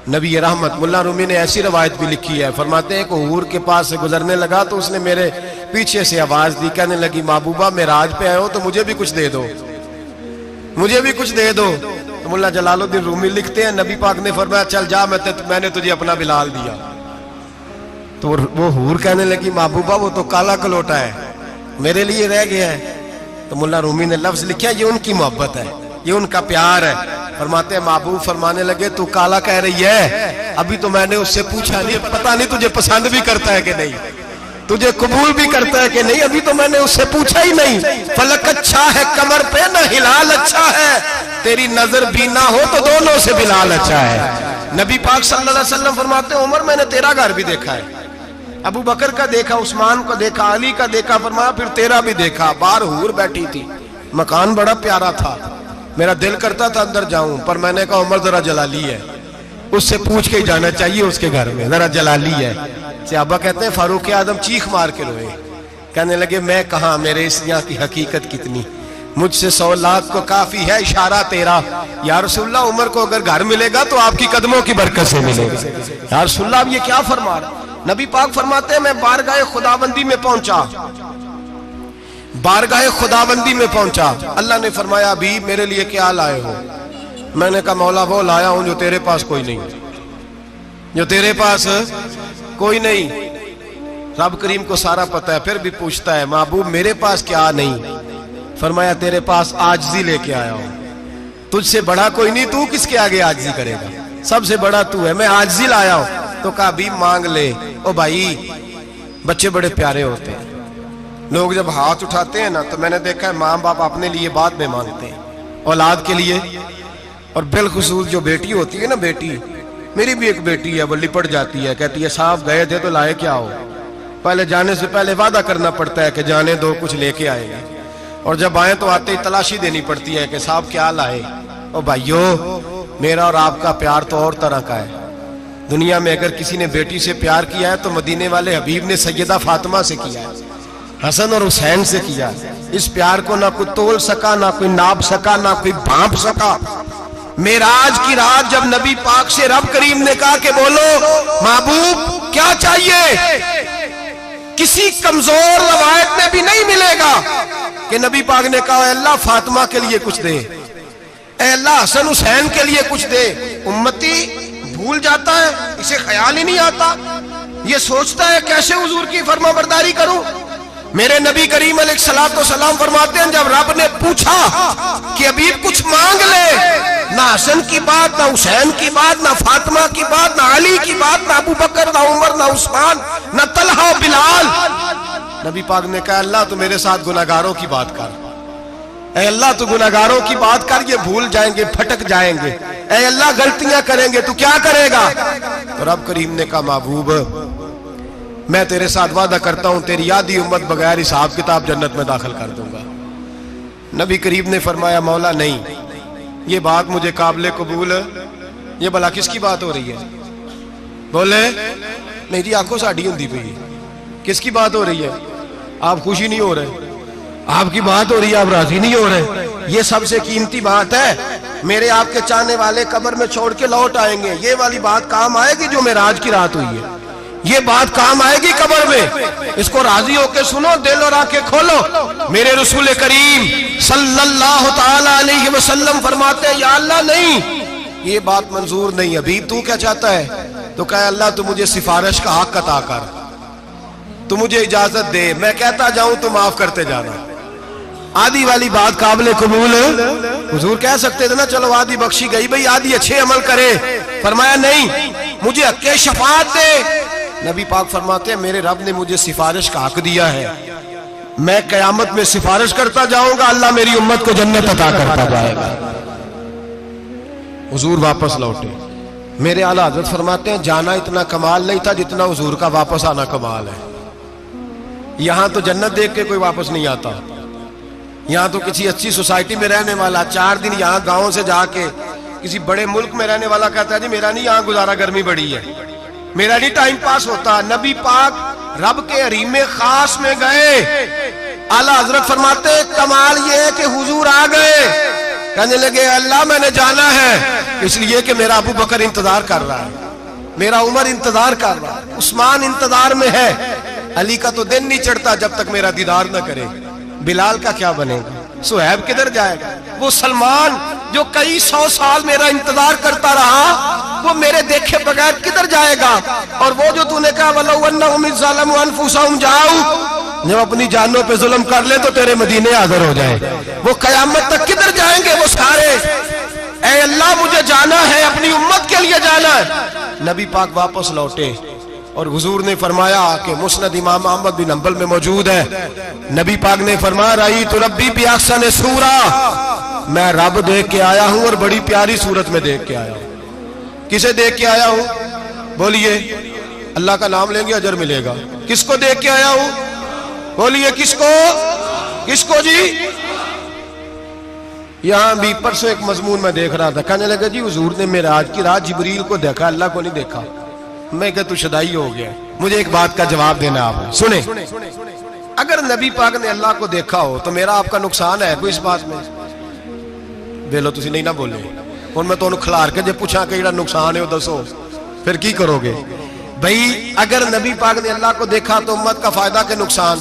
Speaker 1: نبی رحمت ملا رومی نے ایسی روایت بھی لکھی ہے، فرماتے ہیں کہ حور کے پاس سے گزرنے لگا تو اس نے میرے پیچھے سے آواز دی، کہنے لگی محبوبہ معراج پہ آئے ہو تو مجھے بھی کچھ دے دو، مجھے بھی کچھ دے دو۔ تو ملا جلال الدین رومی لکھتے ہیں نبی پاک نے فرمایا چل جا میں نے تجھے اپنا بلال دیا۔ تو وہ حور کہنے لگی محبوبہ وہ تو کالا کلوٹا ہے، میرے لیے رہ گیا ہے۔ تو ملا رومی نے لفظ لکھا یہ ان کی محبت ہے، یہ ان کا پیار ہے۔ فرماتے ہیں محبوب فرمانے لگے تو کالا کہہ رہی ہے، ابھی تو میں نے اس سے پوچھا نہیں، پتہ نہیں تجھے پسند بھی کرتا ہے کہ نہیں، تجھے قبول بھی کرتا ہے کہ نہیں، ابھی تو میں نے اس سے پوچھا ہی نہیں۔ فلک اچھا ہے کمر پہ نہ ہلال اچھا ہے، تیری نظر بھی نہ ہو تو دونوں سے بلال اچھا ہے۔ نبی پاک صلی اللہ علیہ وسلم فرماتے ہیں عمر میں نے تیرا گھر بھی دیکھا ہے، ابو بکر کا دیکھا، عثمان کو دیکھا، علی کا دیکھا، فرمایا پھر تیرا بھی دیکھا، باہر حور بیٹھی تھی، مکان بڑا پیارا تھا، میرا دل کرتا تھا اندر جاؤں، پر میں نے کہا عمر ذرا جلالی ہے، اس سے پوچھ کے ہی جانا چاہیے اس کے گھر میں، ذرا جلالی ہے۔ صحابہ کہتے ہیں فاروق اعظم چیخ مار کے روئے، کہنے لگے میں کہاں، میرے اس یہاں کی حقیقت کتنی، مجھ سے 100 لاکھ کو کافی ہے اشارہ تیرا۔ یا رسول اللہ عمر کو اگر گھر ملے گا تو آپ کی قدموں کی برکت سے ملے گا۔ یا رسول اللہ اب یہ کیا فرما رہا؟ نبی پاک فرماتے ہیں میں بارگاہ خداوندی میں پہنچا، بارگاہ خداوندی میں پہنچا، اللہ نے فرمایا ابھی میرے لیے کیا لائے ہو؟ میں نے کہا مولا وہ لایا ہوں جو تیرے پاس کوئی نہیں، جو تیرے پاس کوئی نہیں۔ رب کریم کو سارا پتہ ہے، پھر بھی پوچھتا ہے محبوب میرے پاس کیا نہیں؟ فرمایا تیرے پاس عاجزی لے کے آیا ہوں، تجھ سے بڑا کوئی نہیں، تو کس کے آگے عاجزی کرے گا، سب سے بڑا تو ہے، میں عاجزی لایا ہوں۔ تو کہا بھی مانگ لے۔ او بھائی بچے بڑے پیارے ہوتے ہیں، لوگ جب ہاتھ اٹھاتے ہیں نا تو میں نے دیکھا ہے ماں باپ اپنے لیے بعد میں مانگتے ہیں اولاد کے لیے، اور بالخصوص جو بیٹی ہوتی ہے نا، بیٹی میری بھی ایک بیٹی ہے، وہ لپٹ جاتی ہے، کہتی ہے صاحب گئے تھے تو لائے کیا ہو؟ پہلے جانے سے پہلے وعدہ کرنا پڑتا ہے کہ جانے دو کچھ لے کے آئے گا، اور جب آئیں تو آتے ہی تلاشی دینی پڑتی ہے کہ صاحب کیا لائے۔ او بھائیو میرا اور آپ کا پیار تو اور طرح کا ہے، دنیا میں اگر کسی نے بیٹی سے پیار کیا ہے تو مدینے والے حبیب نے سیدہ فاطمہ سے کیا ہے، حسن اور حسین سے کیا ہے۔ اس پیار کو نہ کوئی تول سکا، نہ کوئی ناپ سکا، نہ کوئی بھانپ سکا۔ معراج کی رات جب نبی پاک سے رب کریم نے کہا کہ بولو محبوب کیا چاہیے، کسی کمزور روایت میں بھی نہیں ملے گا کہ نبی پاک نے کہا اے اللہ فاطمہ کے لیے کچھ دے، اے اللہ حسن حسین کے لیے کچھ دے۔ امتی بھول جاتا ہے، اسے خیال ہی نہیں آتا، یہ سوچتا ہے کیسے حضور کی فرما برداری کروں۔ میرے نبی کریم علیہ الصلوۃ والسلام فرماتے ہیں جب رب نے پوچھا کہ ابھی کچھ مانگ لے، نہ حسن کی بات، نہ حسین کی بات، نہ فاطمہ کی بات، نہ علی کی بات، نہ ابو بکر، نہ عمر، نہ عثمان، نہ طلحہ، بلال، نبی پاک نے کہا اللہ تو میرے ساتھ گناہگاروں کی بات کر، اے اللہ تو گناہگاروں کی بات کر، یہ بھول جائیں گے، پھٹک جائیں گے، اے اللہ غلطیاں کریں گے تو کیا کرے گا؟ تو رب کریم نے کہا محبوب میں تیرے ساتھ وعدہ کرتا ہوں تیری آدھی امت بغیر حساب کتاب جنت میں داخل کر دوں گا۔ نبی کریم نے فرمایا مولا نہیں، یہ بات مجھے قابل قبول، یہ بلا کس کی بات ہو رہی ہے؟ بولے نہیں جی آنکھوں ساڑھی ہوندی پئی، کس کی بات ہو رہی ہے؟ آپ خوشی نہیں ہو رہے، آپ کی بات ہو رہی ہے، آپ راضی نہیں ہو رہے۔ یہ سب سے قیمتی بات ہے، میرے آپ کے چاہنے والے قبر میں چھوڑ کے لوٹ آئیں گے، یہ والی بات کام آئے گی جو معراج کی رات ہوئی ہے، یہ بات کام آئے گی قبر میں، اس کو راضی ہو کے سنو، دل اور آنکھیں کھولو۔ میرے رسول کریم صلی اللہ تعالی علیہ وسلم فرماتے ہیں یا اللہ نہیں، یہ بات منظور نہیں، ابھی تو کیا چاہتا ہے؟ تو کہا اللہ تو مجھے سفارش کا حق عطا کر، تو مجھے اجازت دے، میں کہتا جاؤں تو معاف کرتے جانا۔ آدھی والی بات قابل قبول، حضور کہہ سکتے تھے نا چلو آدھی بخشی گئی بھئی آدھی اچھے عمل کرے، فرمایا نہیں مجھے حق شفاعت دے۔ نبی پاک فرماتے ہیں میرے رب نے مجھے سفارش کا حق دیا ہے، میں قیامت میں سفارش کرتا جاؤں گا، اللہ میری امت کو جنت عطا کرتا جائے گا۔ حضور واپس لوٹے، میرے اعلیٰ حضرت فرماتے ہیں جانا اتنا کمال نہیں تھا جتنا حضور کا واپس آنا کمال ہے۔ یہاں تو جنت دیکھ کے کوئی واپس نہیں آتا، یہاں تو کسی اچھی سوسائٹی میں رہنے والا 4 دن یہاں گاؤں سے جا کے کسی بڑے ملک میں رہنے والا کہتا ہے جی میرا نہیں یہاں گزارا، گرمی بڑی ہے، میرا نہیں ٹائم پاس ہوتا۔ نبی پاک رب کے حریم خاص میں گئے، اعلیٰ حضرت فرماتے ہیں کمال یہ ہے کہ حضور آ گئے، کہنے لگے اللہ میں نے جانا ہے، اس لیے کہ میرا ابو بکر انتظار کر رہا ہے، میرا عمر انتظار کر رہا ہے، عثمان انتظار میں ہے، علی کا تو دن نہیں چڑھتا جب تک میرا دیدار نہ کرے، بلال کا کیا بنے گا، صہیب کدھر جائے گا، وہ سلمان جو کئی 100 سال میرا انتظار کرتا رہا وہ میرے دیکھے بغیر کدھر جائے گا، اور وہ جو تو نے کہا وَلَوْ أَنَّهُمْ إِذْ ظَلَمُوا أَنفُسَهُمْ جَاءُوا، جب اپنی جانوں پہ ظلم کر لے تو تیرے مدینے حاضر ہو جائے، وہ قیامت تک کدھر جائیں گے وہ سارے، اے اللہ مجھے جانا ہے، اپنی امت کے لیے جانا ہے۔ نبی پاک واپس لوٹے اور حضور نے فرمایا کہ مسند امام احمد بن حنبل میں موجود ہے، نبی پاک نے فرمایا رأیت ربی بأحسن صورہ، میں رب دیکھ کے آیا ہوں اور بڑی پیاری صورت میں دیکھ کے آیا ہوں۔ کسے دیکھ کے آیا ہوں؟ بولیے، اللہ کا نام لیں گے اجر ملے گا۔ کس کو دیکھ کے آیا ہوں؟ بولیے کس کو؟ کس کو جی؟ یہاں بھی پرسوں ایک مضمون میں دیکھ رہا تھا، کہنے لگا جی حضور نے معراج کی رات جبریل کو دیکھا، اللہ کو نہیں دیکھا۔ میں کہا تو شدائی ہو گیا۔ مجھے ایک بات کا جواب دینا آپ سنیں، اگر نبی پاک نے اللہ کو دیکھا ہو تو میرا آپ کا نقصان ہے کوئی اس بات میں؟ بولو تسی نہیں نہ بولے، اور میں تو انہوں کھلار کے جب پوچھا کہ جڑا نقصان ہے وہ دسو، پھر کی کرو گے؟ بھئی اگر نبی پاک نے اللہ کو دیکھا تو امت کا فائدہ کہ نقصان؟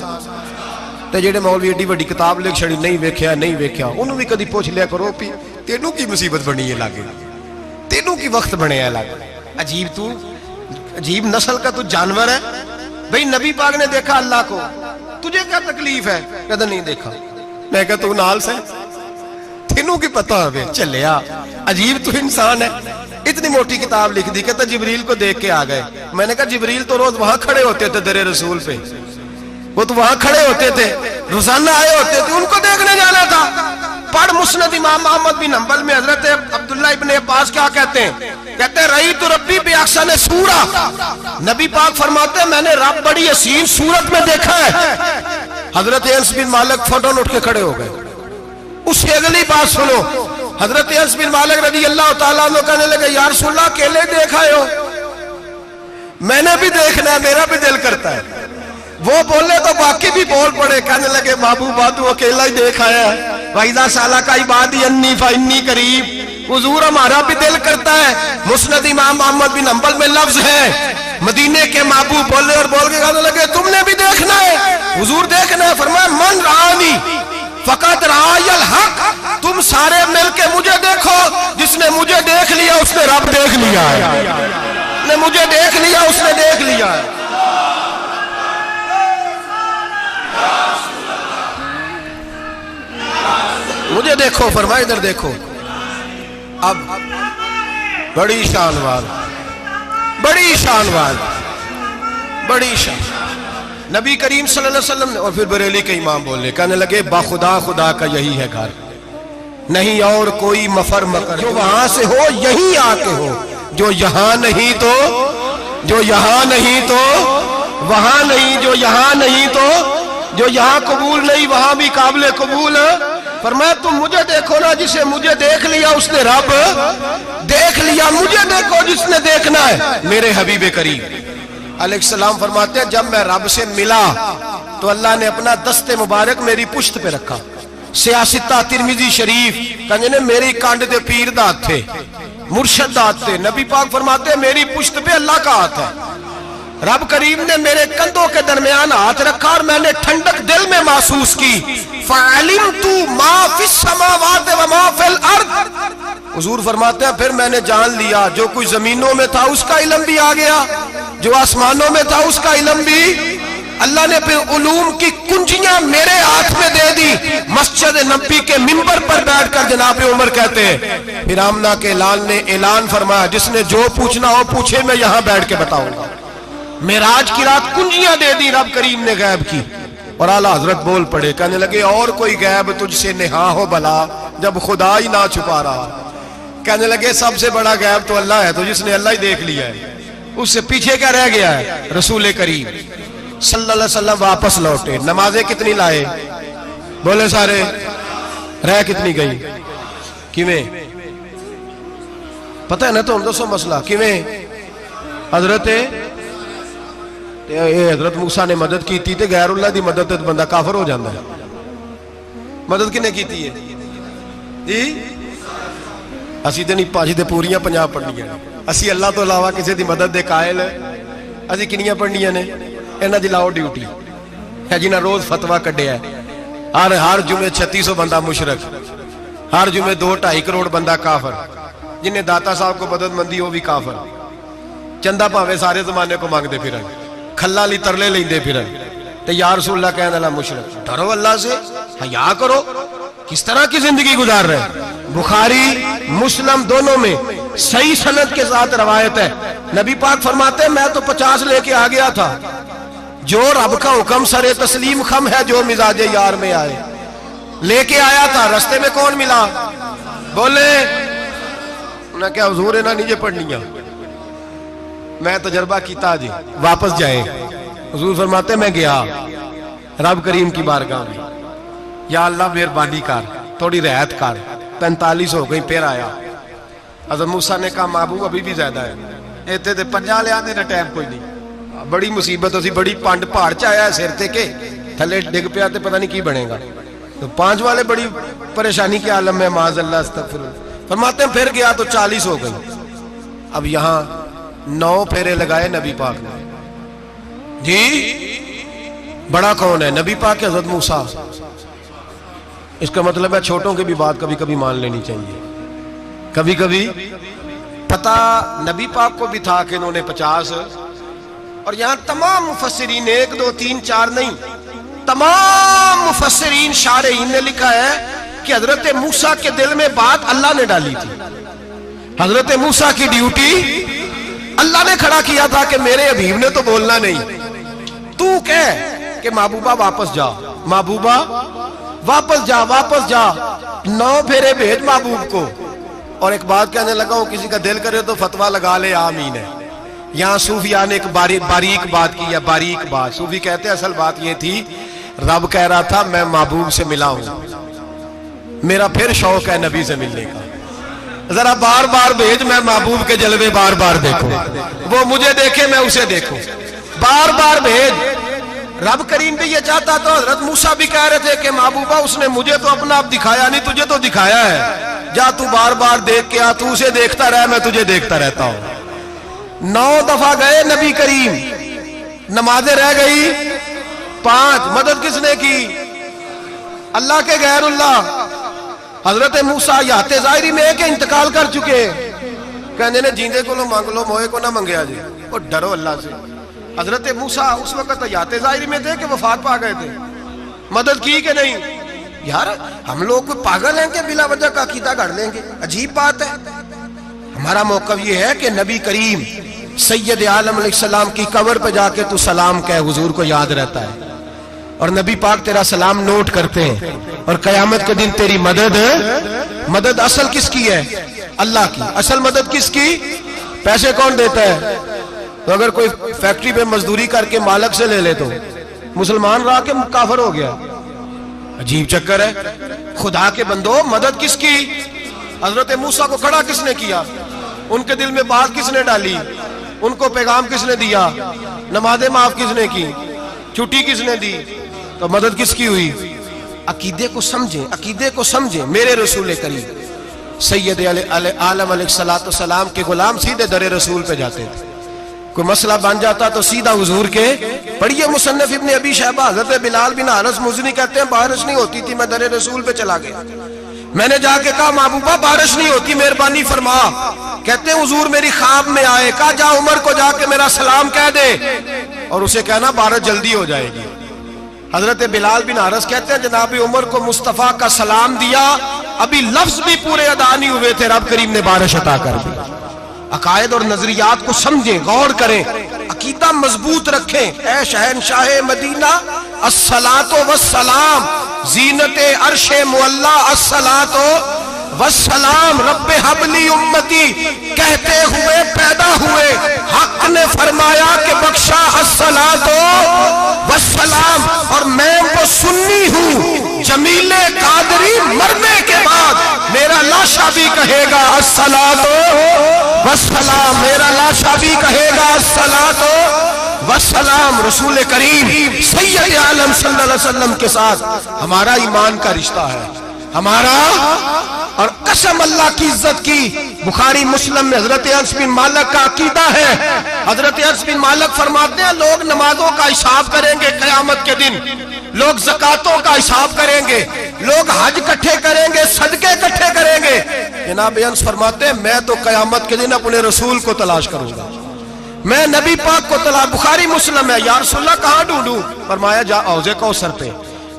Speaker 1: تے جڑے مولوی ایڈی وڈی کتاب لکھ چھڑی نہیں ویکھیا نہیں ویکھیا، انہوں بھی کدی پوچھ لیا کرو پی تینوں کی مصیبت بنی ہے لاگے، تینوں کی وقت بنے ہے لاگے، عجیب تو عجیب نسل کا تو جانور ہے۔ بھئی نبی پاک نے دیکھا اللہ کو، تجھے کیا تکلیف ہے؟ کہتا نہیں دیکھا۔ میں کہتا تو نال سے تینوں کی پتہ ہوئے چلیا، عجیب تو انسان ہے۔ اتنی موٹی کتاب لکھ دی، کہتا جبریل کو دیکھ کے آ گئے۔ میں نے کہا جبریل تو روز وہاں کھڑے ہوتے تھے در رسول پہ، وہ تو وہاں کھڑے ہوتے تھے، روزانہ آئے ہوتے تھے، ان کو دیکھنے جانا تھا۔ پڑھ مسند امام احمد بن حنبل میں حضرت عبداللہ ابن عباس کیا کہتے ہیں؟ کہتے ہیں رأیت ربی بأحسن صورہ، نبی پاک فرماتے ہیں میں نے رب بڑی حسین صورت میں دیکھا ہے۔ حضرت انس بن مالک فوٹون اٹھ کے کھڑے ہو گئے۔ اس سے اگلی بات سنو، حضرت انس بن مالک رضی اللہ تعالیٰ عنہ کہنے لگے یا رسول اللہ اکیلے دیکھا ہو؟ میں نے بھی دیکھنا ہے، میرا بھی دل کرتا ہے۔ وہ بولے تو باقی بھی بول پڑے، کہنے لگے محبوبہ تو اکیلا ہی دیکھ آیا ہے۔ وَإِذَا سَأَلَكَ عِبَادِي عَنِّي فَإِنِّي قَرِيبٌ، حضور ہمارا بھی دل کرتا ہے۔ مسند امام احمد بن حنبل میں لفظ ہے، مدینے کے محبوب بولے اور بول کے کہنے لگے تم نے بھی دیکھنا ہے؟ حضور دیکھنا ہے۔ فرمایا من رآنی فقط رآی الحق، تم سارے مل کے مجھے دیکھو، جس نے مجھے دیکھ لیا اس نے رب دیکھ لیا ہے، جس نے مجھے دیکھ لیا اس نے دیکھ لیا ہے۔ مجھے دیکھو، فرمائے ادھر دیکھو۔ اب بڑی شان وال، بڑی شان وال، بڑی شان نبی کریم صلی اللہ علیہ وسلم نے، اور پھر بریلی کے امام بولے، کہنے لگے با خدا خدا کا یہی ہے گھر، نہیں اور کوئی مفر مکر، جو وہاں سے ہو یہیں آ کے ہو، جو یہاں نہیں تو، جو یہاں نہیں تو وہاں نہیں، جو یہاں نہیں تو جو یہاں قبول نہیں وہاں بھی قابل قبول ہے۔ فرمایا تم مجھے دیکھو نا، جسے مجھے دیکھ لیا اس نے رب دیکھ لیا، مجھے دیکھو جس نے دیکھنا ہے میرے حبیب کریم علیہ السلام۔ فرماتے ہیں جب میں رب سے ملا تو اللہ نے اپنا دست مبارک میری پشت پہ رکھا۔ سیاستہ ترمذی شریف کہنے نے میری کانڈ دے پیر دات تھے، مرشد دات تھے۔ نبی پاک فرماتے ہیں میری پشت پہ اللہ کا ہاتھ ہے، رب کریم نے میرے کندھوں کے درمیان ہاتھ رکھا اور میں نے ٹھنڈک دل میں محسوس کی۔ فَعَلِمْتُ مَا فِي السَّمَاوَاتِ وَمَا فِي الْأَرْضِ، حضور فرماتے ہیں پھر میں نے جان لیا جو کچھ زمینوں میں تھا اس کا علم بھی آ گیا، جو آسمانوں میں تھا اس کا علم بھی۔ اللہ نے پھر علوم کی کنجیاں میرے ہاتھ میں دے دی۔ مسجد نبی کے منبر پر بیٹھ کر جناب عمر کہتے ہیں پھر آمنہ کے لال نے اعلان فرمایا جس نے جو پوچھنا ہو پوچھے، میں یہاں بیٹھ کے بتاؤں گا۔ معراج کی رات کنجیاں دے دی رب کریم نے غیب کی، اور اعلیٰ حضرت بول پڑے، کہنے لگے اور کوئی غیب تجھ سے نہا ہو بھلا جب خدا ہی نہ چھپا رہا۔ کہنے لگے سب سے بڑا غیب تو اللہ ہے، تو جس نے اللہ ہی دیکھ لیا ہے اس سے پیچھے کیا رہ گیا ہے؟ رسول کریم صلی اللہ علیہ وسلم واپس لوٹے، نمازیں کتنی لائے؟ بولے سارے، رہ کتنی گئی؟ کیویں پتہ ہے نا؟ تو ہم دوسو مسئلہ کیویں حضرت موسیٰ نے مدد کی تھی تے غیر اللہ دی مدد تے بندہ کافر ہو جاندہ ہے۔ مدد کنے کی تھی ہے جی؟ اسی تے نہیں پاجی تے پوریاں پنجاب پڑھنی ہے، اسی اللہ تو علاوہ کسی دی مدد دے قائل ہے، اسی کنیاں پڑھنی نے انہاں دی لاؤ ڈیوٹی ہے جنہاں روز فتویٰ کڈے ہے، ہر جمعے 3600 بندہ مشرک، ہر جمعے 2-2.5 کروڑ بندہ کافر، جنہیں داتا صاحب کو مدد مندی ہو بھی کافر، چندہ پاوے سارے زمانے کو مانگ دے پھر کھلا لی ترلے لیں دے پھر تے یا رسول اللہ کہنے اللہ مشرک۔ ڈرو اللہ سے، حیا کرو، کس طرح کی زندگی گزار رہے؟ بخاری مسلم دونوں میں صحیح سند کے ساتھ روایت ہے، نبی پاک فرماتے ہیں میں تو 50 لے کے آ گیا تھا، جو رب کا حکم سرے تسلیم خم ہے جو مزاج یار میں آئے۔ لے کے آیا تھا، رستے میں کون ملا؟ بولے انہاں کیا حضور انہاں نیچے پڑھنیاں، میں تجربہ کیتا جی، واپس جائیں۔ حضور فرماتے میں گیا رب کریم کی بارگاہ میں، یا اللہ مہربانی کر، تھوڑی رعایت کر، 45 ہو گئی، پھر آیا۔ حضرت موسیٰ نے کہا محبوب ابھی بھی زیادہ ہے، ایتھے تے 50 لے آنے نہ ٹائم کوئی نہیں، بڑی مصیبت ہوسی، بڑی پانڈ پہاڑ چایا ہے سر تے کے تھلے ڈگ پیا تے پتہ نہیں کی بنے گا، تو 5 والے بڑی پریشانی کے عالم میں، معاذ اللہ استغفر اللہ۔ فرماتے ہیں پھر گیا تو 40 ہو گئی۔ اب یہاں 9 پھیرے لگائے نبی پاک نے، جی بڑا کون ہے؟ نبی پاک کے حضرت موسیٰ۔ اس کا مطلب ہے چھوٹوں کی بھی بات کبھی کبھی مان لینی چاہیے، کبھی کبھی پتہ نبی پاک کو بھی تھا کہ انہوں نے 50، اور یہاں تمام مفسرین 1 2 3 4 نہیں، تمام مفسرین شارحین نے لکھا ہے کہ حضرت موسیٰ کے دل میں بات اللہ نے ڈالی تھی، حضرت موسیٰ کی ڈیوٹی اللہ نے کھڑا کیا تھا کہ میرے حبیب نے تو بولنا نہیں، تو کہہ کہ محبوبہ واپس جا، محبوبہ واپس جا، واپس جا، 9 پھیرے بھیج محبوب کو۔ اور ایک بات کہنے لگا ہوں، کسی کا دل کرے تو فتویٰ لگا لے، آمین ہے۔ یہاں صوفیاء نے ایک باریک بات کی ہے، باریک بات۔ صوفی کہتے ہیں اصل بات یہ تھی، رب کہہ رہا تھا میں محبوب سے ملا ہوں، میرا پھر شوق ہے نبی سے ملنے کا، ذرا بار بار بھیج، میں محبوب کے جلوے بار بار دیکھوں، وہ مجھے دیکھے میں اسے دیکھوں، بار بار بھیج۔ رب کریم بھی یہ چاہتا تو حضرت موسیٰ بھی کہہ رہے تھے کہ محبوبہ اس نے مجھے تو اپنا آپ دکھایا نہیں، تجھے تو دکھایا ہے، جا تو بار بار دیکھ کے آ، تو اسے دیکھتا رہ، میں تجھے دیکھتا رہتا ہوں۔ 9 دفعہ گئے نبی کریم، نمازیں رہ گئی 5، مدد کس نے کی؟ اللہ کے غیر اللہ۔ حضرت موسیٰ یات ظاہری میں کہ انتقال کر چکے، کہنے نے جیندے کو لو مانگ لو، موئے کو نہ منگیا جی، اور ڈرو اللہ سے۔ حضرت موسیٰ اس وقت یات ظاہری میں تھے کہ وفات پا گئے تھے، مدد کی کہ نہیں؟ یار ہم لوگ کوئی پاگل ہیں کہ بلا وجہ کا عقیدہ گھڑ لیں گے؟ عجیب بات ہے۔ ہمارا موقف یہ ہے کہ نبی کریم سید عالم علیہ السلام کی قبر پہ جا کے تو سلام کہے، حضور کو یاد رہتا ہے، اور نبی پاک تیرا سلام نوٹ کرتے ہیں، اور قیامت کے دن تیری مدد اصل کس کی ہے؟ اللہ کی۔ اصل مدد کس کی؟ پیسے کون دیتا ہے؟ تو اگر کوئی فیکٹری پہ مزدوری کر کے مالک سے لے لے تو مسلمان رہا کہ کافر ہو گیا؟ عجیب چکر ہے۔ خدا کے بندو، مدد کس کی؟ حضرت موسیٰ کو کھڑا کس نے کیا؟ ان کے دل میں بات کس نے ڈالی؟ ان کو پیغام کس نے دیا؟ نمازیں معاف کس نے کی؟ چھٹی کس نے دی؟ تو مدد کس کی ہوئی؟ عقیدے کو سمجھیں، عقیدے کو سمجھیں۔ میرے رسول کریم سید عالم علیہ السلام کے غلام سیدھے در رسول پہ جاتے تھے، کوئی مسئلہ بن جاتا تو سیدھا حضور کے۔ پڑھیے مصنف ابن ابی شیبہ، حضرت بلال بن حارث مزنی کہتے ہیں بارش نہیں ہوتی تھی، میں در رسول پہ چلا گیا، میں نے جا کے کہا محبوبہ بارش نہیں ہوتی، مہربانی فرما۔ کہتے ہیں حضور میری خواب میں آئے، کہا جا عمر کو جا کے میرا سلام کہہ دے، اور اسے کہنا بارش جلدی ہو جائے گی۔ حضرت بلال بن حارث کہتے ہیں جناب عمر کو مصطفیٰ کا سلام دیا، ابھی لفظ بھی پورے ادا نہیں ہوئے تھے، رب کریم نے بارش عطا کر دی۔ عقائد اور نظریات کو سمجھیں، غور کریں، عقیدہ مضبوط رکھیں۔ اے شہنشاہ مدینہ الصلاۃ والسلام، زینت عرش معلی الصلاۃ والسلام، رب حبلی امتی کہتے ہوئے پیدا ہوئے، حق نے فرمایا کہ بخشا الصلاۃ والسلام، اور میں وہ سنی ہوں جمیل قادری مرنے کے بعد میرا لاشا بھی کہے گا الصلاۃ والسلام، میرا لاشا بھی کہے گا الصلاۃ والسلام۔ رسول کریم سید عالم صلی اللہ علیہ وسلم کے ساتھ ہمارا ایمان کا رشتہ ہے، ہمارا، اور قسم اللہ کی عزت کی، بخاری مسلم میں حضرت انس بن مالک کا عقیدہ ہے۔ حضرت انس بن مالک فرماتے ہیں لوگ نمازوں کا حساب کریں گے قیامت کے دن، لوگ زکاتوں کا حساب کریں گے، لوگ حج اکٹھے کریں گے، صدقے اکٹھے کریں گے۔ جناب انس فرماتے ہیں میں تو قیامت کے دن اپنے رسول کو تلاش کروں گا، میں نبی پاک کو تلاش۔ بخاری مسلم ہے، یا رسول اللہ کہاں ڈھونڈوں؟ فرمایا جا حوض کوثر پہ،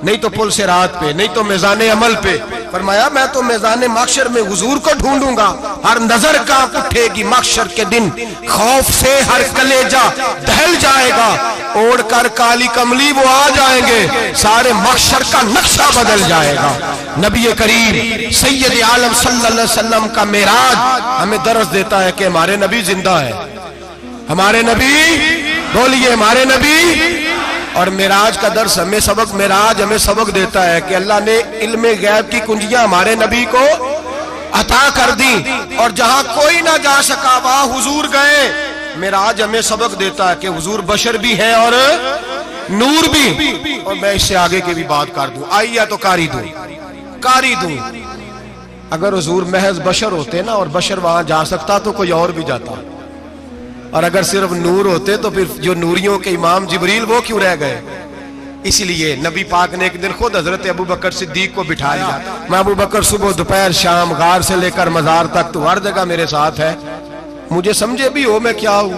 Speaker 1: نہیں تو پل صراط پہ، نہیں تو میزان عمل پہ، فرمایا میں تو میدان محشر میں حضور کو ڈھونڈوں گا، ہر نظر کانپ اٹھے گی محشر کے دن، خوف سے ہر کلیجہ دہل جائے گا، اوڑھ کر کالی کملی وہ آ جائیں گے، سارے محشر کا نقشہ بدل جائے گا۔ نبی کریم سید عالم صلی اللہ علیہ وسلم کا معراج ہمیں درس دیتا ہے کہ ہمارے نبی زندہ ہے، ہمارے نبی، بولیے ہمارے نبی۔ اور معراج کا درس ہمیں سبق، معراج ہمیں سبق دیتا ہے کہ اللہ نے علم غیب کی کنجیاں ہمارے نبی کو عطا کر دی، اور جہاں کوئی نہ جا سکا وہاں حضور گئے۔ معراج ہمیں سبق دیتا ہے کہ حضور بشر بھی ہیں اور نور بھی۔ اور میں اس سے آگے کی بھی بات کر دوں، آئیے تو کاری دوں۔ اگر حضور محض بشر ہوتے نا اور بشر وہاں جا سکتا تو کوئی اور بھی جاتا، اور اگر صرف نور ہوتے تو پھر جو نوریوں کے امام جبریل وہ کیوں رہ گئے؟ اس لیے نبی پاک نے ایک دن خود حضرت ابو بکر صدیق کو بٹھایا، میں ابو بکر صبح دوپہر شام غار سے لے کر مزار تک تو ہر جگہ میرے ساتھ ہے، مجھے سمجھے بھی ہو میں کیا ہوں۔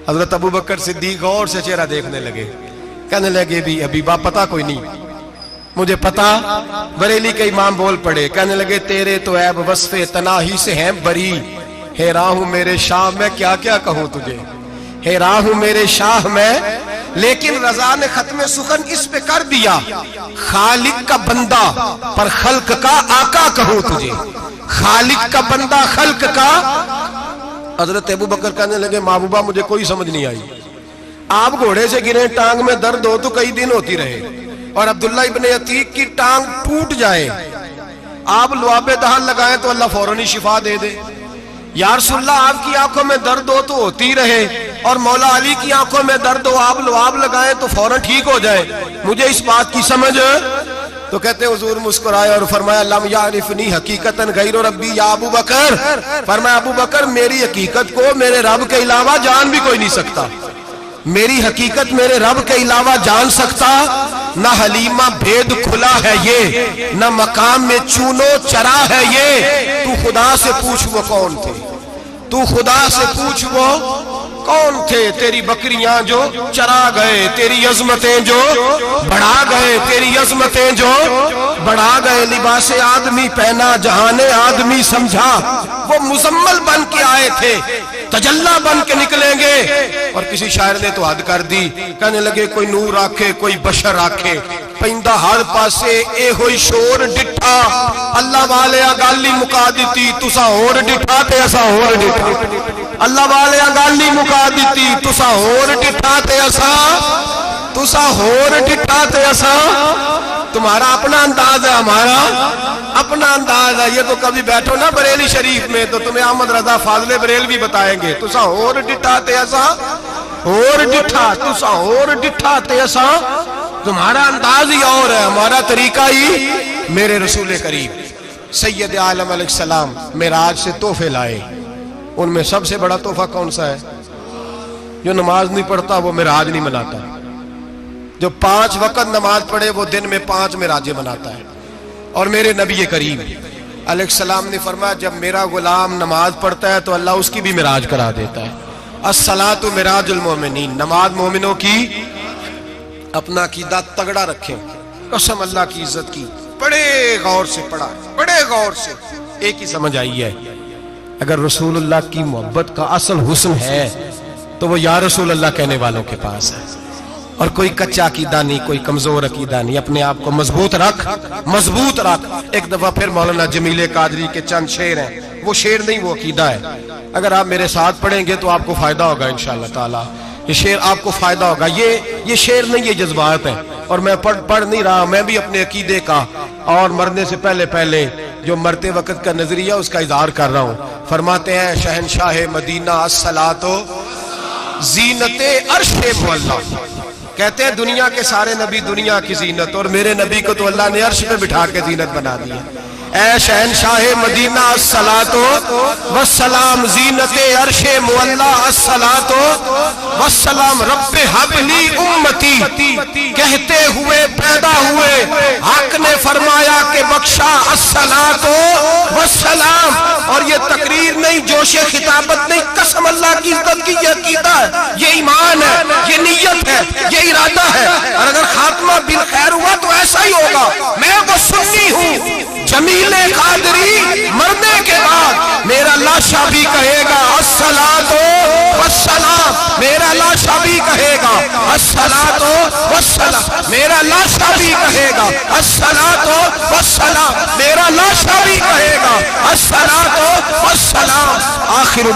Speaker 1: حضرت ابو بکر صدیق غور سے چہرہ دیکھنے لگے، کہنے لگے بھی ابھی باپ پتا کوئی نہیں، مجھے پتا۔ بریلی کے امام بول پڑے، کہنے لگے تیرے تو عیب وصف تناہی سے ہیں بری، حیران ہوں میرے شاہ میں کیا کیا کہوں تجھے، حیران ہوں میرے شاہ میں، لیکن رضا نے ختم سخن اس پہ کر دیا، خالق کا بندہ پر خلق کا آقا کہوں تجھے، خالق کا بندہ خلق کا۔ حضرت ابو بکر کہنے لگے محبوبہ مجھے کوئی سمجھ نہیں آئی، آپ گھوڑے سے گرے ٹانگ میں درد ہو تو کئی دن ہوتی رہے، اور عبداللہ ابن عتیق کی ٹانگ ٹوٹ جائے، آپ لعاب دہن لگائیں تو اللہ فوراً ہی شفا دے دے۔ یا رسول اللہ آپ کی آنکھوں میں درد ہو تو ہوتی رہے، اور مولا علی کی آنکھوں میں درد ہو آپ لعاب لگائیں تو فوراً ٹھیک ہو جائے، مجھے اس بات کی سمجھ۔ تو کہتے حضور مسکرائے اور فرمایا لم یعرفنی حقیقتاً غیر ربی یا ابو بکر، فرمایا ابو بکر میری حقیقت کو میرے رب کے علاوہ جان بھی کوئی نہیں سکتا، میری حقیقت میرے رب کے علاوہ جان سکتا، نہ حلیمہ بھید کھلا ہے یہ، نہ مقام میں چونو چرا ہے یہ، تو خدا سے پوچھ وہ کون تھے، تو خدا سے پوچھ وہ کون تھے، تیری بکریاں جو چرا گئے، تیری عظمتیں جو بڑھا گئے، تیری عظمتیں جو بڑھا گئے، لباس آدمی پہنا جہان آدمی سمجھا، وہ مزمل بن کے آئے تھے تجلا بن کے نکلیں گے۔ اور کسی شاعر نے تو حد کر دی، کہنے لگے کوئی نور آکھے کوئی بشر آکھے، پیندہ ہر پاسے اے ہوئی شور ڈٹھا، اللہ والے گالی مکا دیتی تسا اور ڈٹھا تے اسا اور ڈٹھا، اللہ والے گالی مکا دیتی تسا اور ڈٹھا تے اسا، تسا اور ڈٹھا تے اسا۔ تمہارا اپنا انداز ہے، ہمارا اپنا انداز ہے، یہ تو کبھی بیٹھو نا بریلی شریف میں تو تمہیں احمد رضا فاضل بریل بھی بتائیں گے، تسا اور ڈٹھا تے اسا اور ڈٹھا، تسا اور ڈٹھا تے اسا۔ تمہارا انداز ہی اور ہے، ہمارا طریقہ ہی۔ میرے رسول کریم سید عالم علیہ السلام معراج سے تحفے لائے، ان میں سب سے بڑا تحفہ کون سا ہے؟ جو نماز نہیں پڑھتا وہ معراج نہیں مناتا، جو 5 وقت نماز پڑھے وہ دن میں 5 معراجیں مناتا ہے۔ اور میرے نبی کریم علیہ السلام نے فرمایا جب میرا غلام نماز پڑھتا ہے تو اللہ اس کی بھی معراج کرا دیتا ہے۔ الصلاۃ معراج المومنین، نماز مومنوں کی۔ اپنا عقیدہ تگڑا رکھیں، قسم اللہ کی عزت کی، بڑے غور سے پڑھا، بڑے غور سے۔ ایک ہی سمجھ آئی ہے، اگر رسول اللہ کی محبت کا اصل حسن ہے تو وہ یا رسول اللہ کہنے والوں کے پاس ہے، اور کوئی کچا عقیدہ نہیں، کوئی کمزور عقیدہ نہیں، اپنے آپ کو مضبوط رکھ، مضبوط رکھ۔ ایک دفعہ پھر مولانا جمیل قادری کے چند شعر ہیں، وہ شعر نہیں وہ عقیدہ ہے، اگر آپ میرے ساتھ پڑھیں گے تو آپ کو فائدہ ہوگا انشاءاللہ تعالی، یہ شعر آپ کو فائدہ ہوگا۔ یہ شعر نہیں، یہ جذبات ہیں، اور میں پڑھ نہیں رہا، میں بھی اپنے عقیدے کا اور مرنے سے پہلے جو مرتے وقت کا نظریہ اس کا اظہار کر رہا ہوں۔ فرماتے ہیں شہنشاہ مدینہ الصلاۃ زینت عرش معلا، کہتے ہیں دنیا کے سارے نبی دنیا کی زینت، اور میرے نبی کو تو اللہ نے عرش پہ بٹھا کے زینت بنا دیا۔ اے شہنشاہ مدینہ الصلاۃ والسلام زینت عرش معلا، الصلاۃ والسلام رب حب لی امتی، کہتے ہوئے پیدا ہوئے حق نے فرمایا کہ بخشا الصلاۃ والسلام۔ اور یہ تقریر نہیں، جو جوش خطابت نہیں، قسم اللہ کی عزت کی، یہ عقیدہ ہے، یہ ایمان ہے، یہ نیت ہے، یہ ارادہ ہے، اور اگر خاتمہ بالخیر ہوا تو ایسا ہی ہوگا۔ میں وہ سنی ہوں، جمیل قادری مرنے کے بعد میرا لاشا بھی کہے گا الصلاۃ والسلام، میرا لاشا بھی کہے گا الصلاۃ والسلام، میرا لاشا بھی کہے گا الصلاۃ والسلام، میرا لاشا بھی کہے گا الصلاۃ والسلام۔ آخر